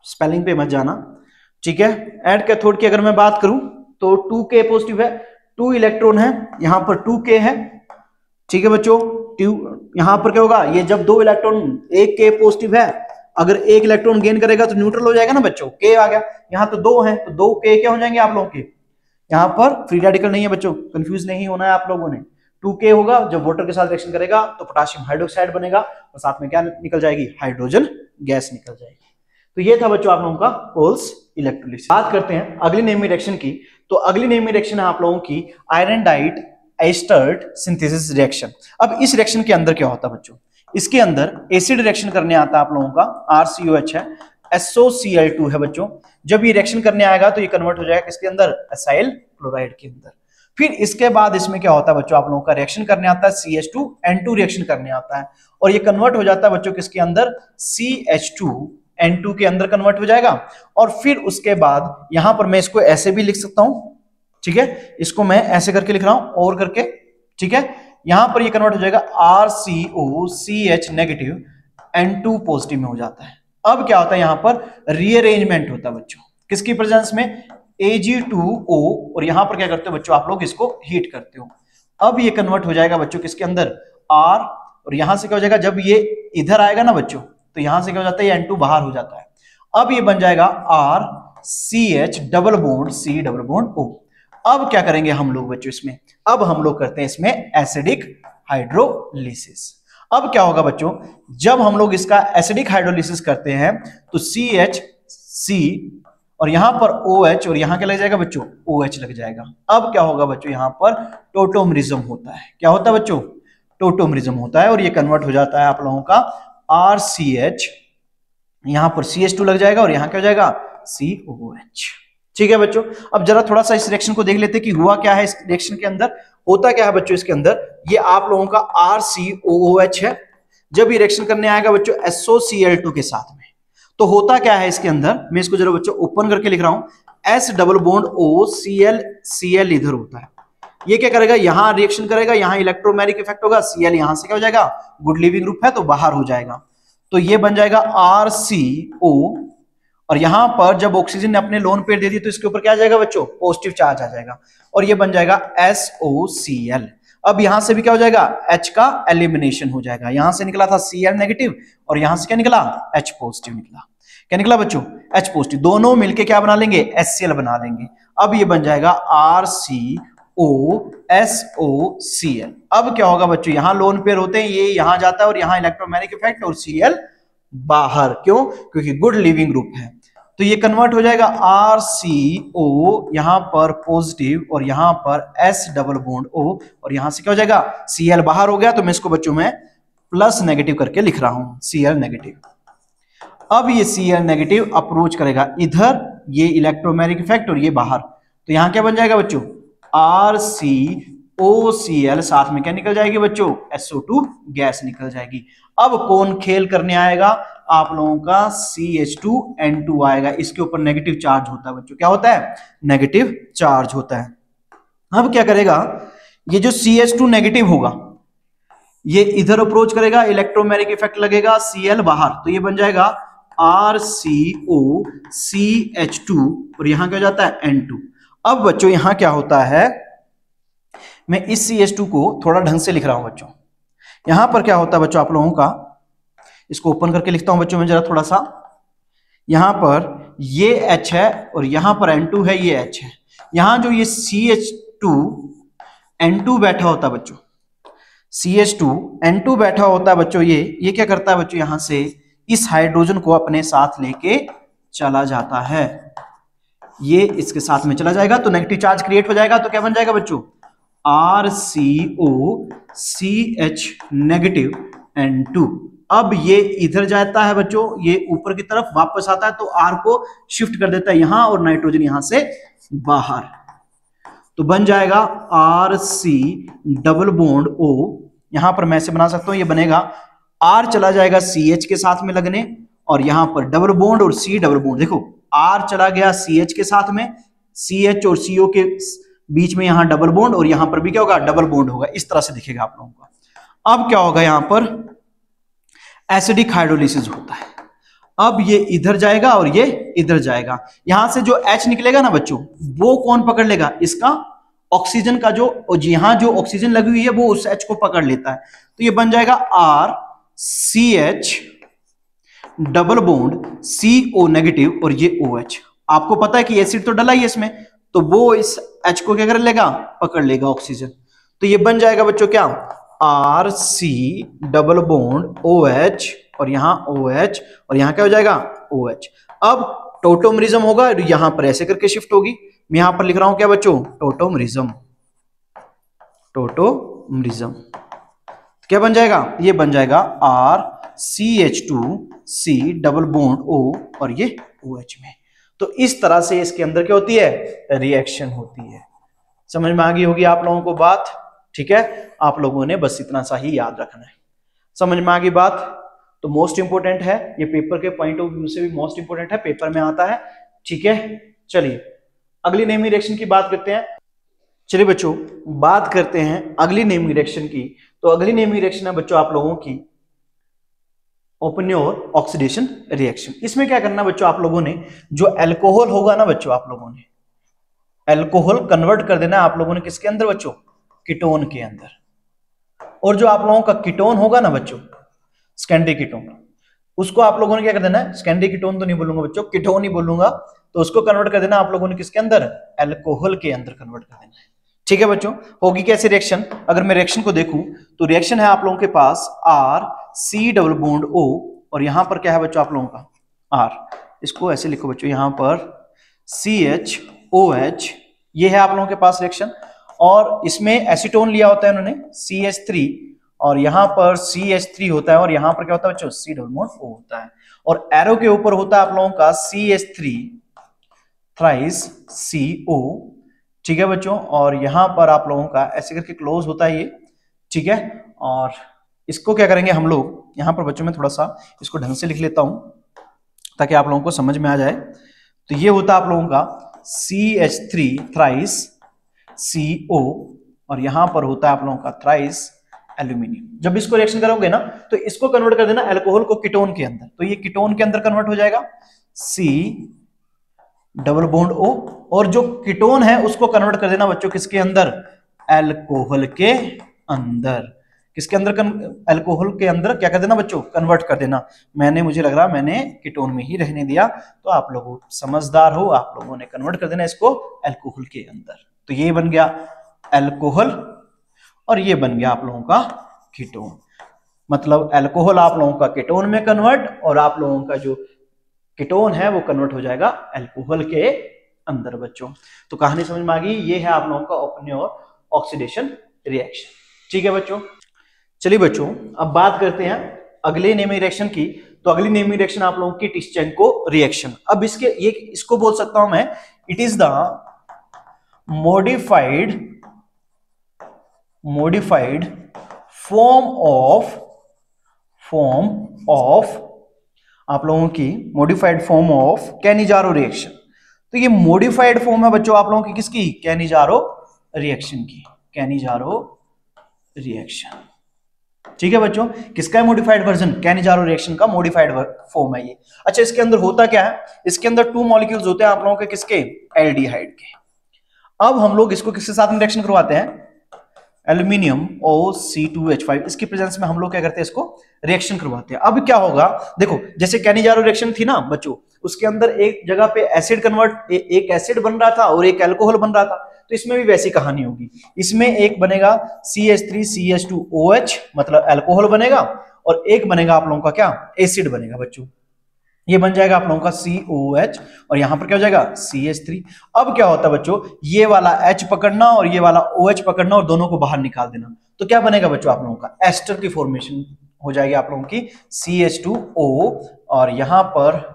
स्पेलिंग पे मत जाना, ठीक है। एट कैथोड की अगर मैं बात करूं तो 2K पॉजिटिव है, 2 इलेक्ट्रॉन है, यहां पर 2K है, ठीक है बच्चों। यहां पर क्या होगा, ये जब 2 इलेक्ट्रॉन 1K पॉजिटिव है, अगर 1 इलेक्ट्रॉन गेन करेगा तो न्यूट्रल हो जाएगा ना बच्चों, K आ गया। यहां तो 2 है तो 2K क्या हो जाएंगे आप लोगों के, यहां पर फ्री रेडिकल नहीं है बच्चों, कंफ्यूज नहीं होना है आप लोगों ने। 2K होगा, जब वाटर के साथ रिएक्शन करेगा तो पोटेशियम हाइड्रोक्साइड बनेगा, और साथ में क्या निकल जाएगी, हाइड्रोजन गैस निकल जाएगी। तो ये था बच्चों आप लोगों का कोल्स इलेक्ट्रोलिसिस। बात करते हैं अगली नेमी रिएक्शन की। तो अगली नेमी रिएक्शन है आप लोगों की आयरन डाइट एस्टर्ड सिंथेसिस रिएक्शन। अब इस रिएक्शन के अंदर क्या होता है बच्चों, इसके अंदर एसिड रिएक्शन करने आता है आप लोगों का, RCOH है, SOCl2 है बच्चों। जब ये रिएक्शन करने आएगा तो ये कन्वर्ट हो जाएगा किसके अंदर, एसाइल क्लोराइड के अंदर। फिर इसके बाद इसमें क्या होता है बच्चों, आप लोगों का रिएक्शन करने आता है CH2N2 रिएक्शन करने आता है, और ये कन्वर्ट हो जाता है बच्चों किसके अंदर, CH2N2 के अंदर कन्वर्ट हो जाएगा। और फिर उसके बाद यहां पर मैं इसको ऐसे भी लिख सकता हूं, ठीक है, इसको मैं ऐसे करके लिख रहा हूं और करके, ठीक है। यहां पर ये कन्वर्ट हो जाएगा RCOCH नेगेटिव N2 पॉजिटिव में हो जाता है। अब क्या होता है, यहां पर रीअरेंजमेंट होता है बच्चों, किसकी प्रेजेंस में, Ag2O, और यहां पर क्या करते हो बच्चों, आप लोग इसको हीट करते हो। अब ये कन्वर्ट हो जाएगा बच्चों किसके अंदर, R, और यहां से क्या हो जाएगा, जब ये इधर आएगा ना बच्चों तो यहां से क्या हो जाता है, ये N2 बाहर हो जाता है। अब ये बन जाएगा RCH double bond C double bond O। अब क्या करेंगे हम लोग बच्चों इसमें, अब हम लोग करते हैं इसमें एसिडिक हाइड्रोलिसिस। अब क्या होगा बच्चों, जब हम लोग इसका एसिडिक हाइड्रोलिसिस करते हैं तो CHC और यहां पर OH, और यहां क्या लग जाएगा बच्चों, OH लग जाएगा। अब क्या होगा बच्चों, यहां पर टोटोमरिज्म होता है। क्या होता है बच्चों, टोटोमरिज्म होता है, और ये कन्वर्ट हो जाता है आप लोगों का RCH, यहां पर CH2 लग जाएगा, और यहां क्या हो जाएगा, COOH। ठीक है बच्चों, अब जरा थोड़ा सा इस रिएक्शन को देख लेते हैं कि हुआ क्या है इस रिएक्शन के अंदर, होता क्या है बच्चों इसके अंदर। ये आप लोगों का RCOOH है, जब ये रिएक्शन करने आएगा बच्चों SOCl2 के साथ में, तो होता क्या है इसके अंदर, मैं इसको जरा बच्चों ओपन करके लिख रहा हूं, S double bond O Cl इधर होता है। ये क्या करेगा, यहां रिएक्शन करेगा, यहां इलेक्ट्रोमैग्नेटिक इफेक्ट होगा, Cl यहां से क्या हो जाएगा, गुड लिविंग ग्रुप है तो बाहर हो जाएगा, तो ये बन जाएगा RCO, और यहां पर जब ऑक्सीजन ने अपने लोन पेयर दे दी तो इसके ऊपर क्या आ जाएगा बच्चों, पॉजिटिव चार्ज आ जाएगा, और ये बन जाएगा SOCl। अब यहां से भी क्या हो जाएगा, H का एलिमिनेशन हो जाएगा, यहां से निकला था Cl नेगेटिव, और यहां से क्या निकला, H पॉजिटिव निकला। क्या निकला बच्चों, H पॉजिटिव, दोनों मिलके क्या बना लेंगे, HCl बना लेंगे। अब ये बन जाएगा RCOSOCl। अब क्या होगा बच्चों, यहां लोन पेयर होते हैं, ये यहां जाता है और यहां इलेक्ट्रोमैग्नेटिक इफेक्ट और Cl बाहर। क्यों? क्योंकि गुड लिविंग ग्रुप है। तो ये कन्वर्ट हो जाएगा RCO, यहां पर पॉजिटिव और यहां पर S डबल बॉन्ड O, और यहां से क्या हो जाएगा Cl बाहर हो गया, तो मैं इसको बच्चों में प्लस नेगेटिव करके लिख रहा हूं, Cl नेगेटिव। अब ये Cl नेगेटिव अप्रोच करेगा इधर, ये इलेक्ट्रोमैग्नेटिक इफेक्ट और ये बाहर, तो यहां क्या बन जाएगा बच्चों RCOCl, साथ में क्या निकल जाएगी बच्चों SO2 गैस निकल जाएगी। अब कौन खेल करने आएगा? आप लोगों का CH2N2 आएगा, इसके ऊपर नेगेटिव चार्ज होता है बच्चों, क्या होता है नेगेटिव चार्ज होता है। अब क्या करेगा, ये जो CH2 नेगेटिव होगा ये इधर अप्रोच करेगा, इलेक्ट्रोमैग्नेटिक इफेक्ट लगेगा, Cl बाहर, तो ये बन जाएगा RCOCH2 और यहां क्या हो जाता है N2। अब बच्चों यहां क्या होता है, मैं इस CH2 को थोड़ा ढंग से लिख रहा हूं बच्चों। यहां पर क्या होता है बच्चों आप लोगों का, इसको ओपन करके लिखता हूं बच्चों मैं जरा थोड़ा सा। यहां पर ये H है और यहां पर N2 है, ये H है। यहां जो ये CH2N2 बैठा होता है बच्चों, CH2N2 बैठा होता है बच्चों, ये क्या करता है बच्चों, यहां से इस हाइड्रोजन को अपने साथ लेके चला जाता है, ये इसके साथ में चला जाएगा तो नेगेटिव चार्ज क्रिएट हो जाएगा। तो क्या बन जाएगा बच्चों RCOCH नेगेटिव N2। अब ये इधर जाता है बच्चों, ये ऊपर की तरफ वापस आता है, तो R को शिफ्ट कर देता है यहां और नाइट्रोजन यहां से बाहर, तो बन जाएगा RC डबल बॉन्ड O। यहां पर मैं ऐसे बना सकता हूं, ये बनेगा R चला जाएगा CH के साथ में लगने, और यहां पर डबल बॉन्ड और C डबल बॉन्ड, देखो R चला गया CH के साथ में, CH और CO के बीच में यहां डबल बॉन्ड, और यहां पर भी क्या होगा डबल बॉन्ड होगा, इस तरह से दिखेगा आप लोगों का। अब क्या होगा, यहां पर एसिडिक हाइड्रोलिसिस होता है। अब ये इधर जाएगा और ये इधर जाएगा, यहां से जो H निकलेगा ना बच्चों, वो कौन पकड़ लेगा, इसका ऑक्सीजन का जो यहां जो ऑक्सीजन लगी हुई है वो उस H को पकड़ लेता है, तो ये बन जाएगा RCH double bond CO negative और ये OH। आपको पता है कि एसिड तो डला ही है इसमें, तो वो इस H को क्या कर लेगा, पकड़ लेगा ऑक्सीजन, तो ये बन जाएगा बच्चों क्या RC डबल बॉन्ड OH और यहां OH और यहां क्या हो जाएगा OH। अब टोटोमरिज्म होगा, यहां पर ऐसे करके शिफ्ट होगी, मैं यहां पर लिख रहा हूं क्या बच्चों टोटोमरिज्म, टोटोमरिज्म क्या बन जाएगा, ये बन जाएगा RCH2C डबल बॉन्ड O और ये OH में। तो इस तरह से इसके अंदर क्या होती है रिएक्शन होती है। समझ में आ गई होगी आप लोगों को बात, ठीक है, आप लोगों ने बस इतना सा ही याद रखना है। समझ में आ गई बात, तो मोस्ट इंपोर्टेंट है ये, पेपर के पॉइंट ऑफ व्यू से भी मोस्ट इंपोर्टेंट है, पेपर में आता है, ठीक है। चलिए अगली नेमिंग रिएक्शन की बात करते हैं। चलिए बच्चों बात करते हैं अगली नेमिंग रिएक्शन की। तो अगली नेमिंग रिएक्शन है बच्चों आप लोगों की ओपन ऑक्सीडेशन रिएक्शन। इसमें क्या करना बच्चों, आप लोगों ने जो अल्कोहल होगा ना बच्चों, आप लोगों ने अल्कोहल कन्वर्ट कर देना आप लोगों ने किसके अंदर बच्चों, कीटोन के अंदर। और जो आप लोगों का कीटोन होगा ना बच्चों सेकेंडरी कीटोन, उसको आप लोगों ने क्या कर देना है, सेकेंडरी कीटोन तो नहीं बोलूंगा बच्चों, कीटोन ही बोलूंगा, तो उसको कन्वर्ट कर देना आप लोगों ने किसके अंदर, अल्कोहल के अंदर कन्वर्ट कर देना है, ठीक है बच्चों। होगी कैसे रिएक्शन, अगर मैं रिएक्शन को देखूं तो रिएक्शन है आप लोगों के पास RC डबल बॉन्ड O और यहां पर क्या है बच्चों आप लोगों का R, इसको ऐसे लिखो बच्चों, यहां पर CHOH, ये है आप लोगों के पास रिएक्शन, और इसमें एसीटोन लिया होता है उन्होंने CH3 और यहां पर CH3 होता है, और यहां पर क्या होता है बच्चों C डबल बॉन्ड O होता है, और एरो के ऊपर होता है आप लोगों का CH3 थ्राइस CO, ठीक है बच्चों, और यहां पर आप लोगों का ऐसे करके क्लोज होता है ये, ठीक है। और इसको क्या करेंगे हम लोग, यहां पर बच्चों में थोड़ा सा इसको ढंग से लिख लेता हूं ताकि आप लोगों को समझ में आ जाए। तो ये होता है आप लोगों का CH3 थ्राइस CO और यहां पर होता है आप लोगों का थ्राइस एल्यूमिनियम। जब इसको रिएक्शन करोगे ना तो इसको कन्वर्ट कर देना अल्कोहल को कीटोन के अंदर, तो ये कीटोन के अंदर कन्वर्ट हो जाएगा C डबल बॉन्ड O, और जो कीटोन है उसको कन्वर्ट कर देना बच्चों किसके अंदर, अल्कोहल के अंदर। किसके अंदर, अल्कोहल के अंदर क्या कर देना बच्चों, कन्वर्ट कर देना। मुझे लग रहा मैंने कीटोन में ही रहने दिया, तो आप लोग समझदार हो, आप लोगों ने कन्वर्ट कर देना इसको अल्कोहल के अंदर। तो ये बन गया अल्कोहल और ये बन गया आप लोगों का कीटोन। मतलब अल्कोहल आप लोगों का कीटोन में कन्वर्ट, और आप लोगों का जो कीटोन है वो कन्वर्ट हो जाएगा अल्कोहल के अंदर बच्चों। तो कहानी समझ में आ गई। ये है आप लोगों का ओपन और ऑक्सीडेशन रिएक्शन। ठीक है बच्चों। चलिए बच्चों अब बात करते हैं अगले नेमी रिएक्शन की। तो अगली नेमी रिएक्शन आप लोगों की टिश्चेंको रिएक्शन। अब इसको बोल सकता हूं मैं, it is the modified form of आप लोगों की modified form of Cannizzaro reaction. तो ये मॉडिफाइड फॉर्म है बच्चों आप लोगों की किसकी, कैनिजारो रिएक्शन की, कैनिजारो रिएक्शन। ठीक है बच्चों, किसका है मॉडिफाइड वर्जन, कैनिजारो रिएक्शन का मॉडिफाइड फॉर्म है ये। अच्छा इसके अंदर होता क्या है, इसके अंदर 2 मॉलिक्यूल्स होते हैं आप लोगों के किसके, एल्डिहाइड के। अब हम लोग इसको किसके साथ में रिएक्शन करवाते हैं, एल्यूमिनियम OC2H5, इसकी प्रेजेंस में हम लोग क्या करते हैं, इसको रिएक्शन करवाते हैं। अब क्या होगा देखो, जैसे कैनिजारो रिएक्शन थी ना बच्चों, उसके अंदर एक जगह पे एसिड कन्वर्ट, एक एसिड बन रहा था और एक अल्कोहल बन रहा था। तो इसमें भी वैसी कहानी होगी। इसमें एक बनेगा CH3CH2OH मतलब अल्कोहल बनेगा, और एक बनेगा आप लोगों का क्या, एसिड बनेगा बच्चों। ये बन जाएगा आप लोगों का COH, और यहां पर क्या हो जाएगा CH3। अब क्या होता है बच्चों, ये वाला H पकड़ना और ये वाला OH पकड़ना और दोनों को बाहर निकाल देना। तो क्या बनेगा बच्चों आप लोगों का, एस्टर की फॉर्मेशन हो जाएगी आप लोगों की CH2O, और यहां पर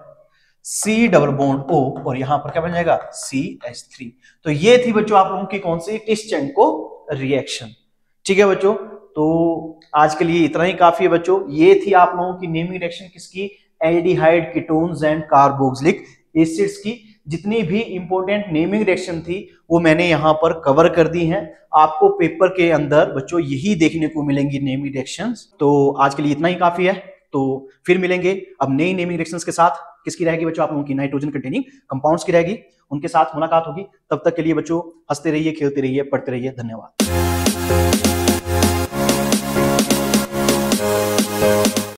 C डबल बॉन्ड O, और यहां पर क्या बन जाएगा CH3। तो ये थी बच्चों आप लोगों की कौन सी, टिश्चेंको रिएक्शन। ठीक है बच्चों, तो आज के लिए इतना ही काफी है बच्चों। ये थी आप लोगों की नेमी रिएक्शन किसकी, aldehyde ketones and carboxylic acids की। जितनी भी इंपॉर्टेंट नेमिंग रिएक्शन थी वो मैंने यहां पर कवर कर दी हैं। आपको पेपर के अंदर बच्चों यही देखने को मिलेंगी नेमिंग रिएक्शंस। तो आज के लिए इतना ही काफी है, तो फिर मिलेंगे अब नई नेमिंग रिएक्शंस के साथ। किसकी रहेगी बच्चों, आप लोगों की नाइट्रोजन कंटेनिंग कंपाउंड्स की रहेगी, उनके साथ मुलाकात होगी। तब तक के लिए बच्चों हंसते रहिए, खेलते रहिए, पढ़ते रहिए। धन्यवाद।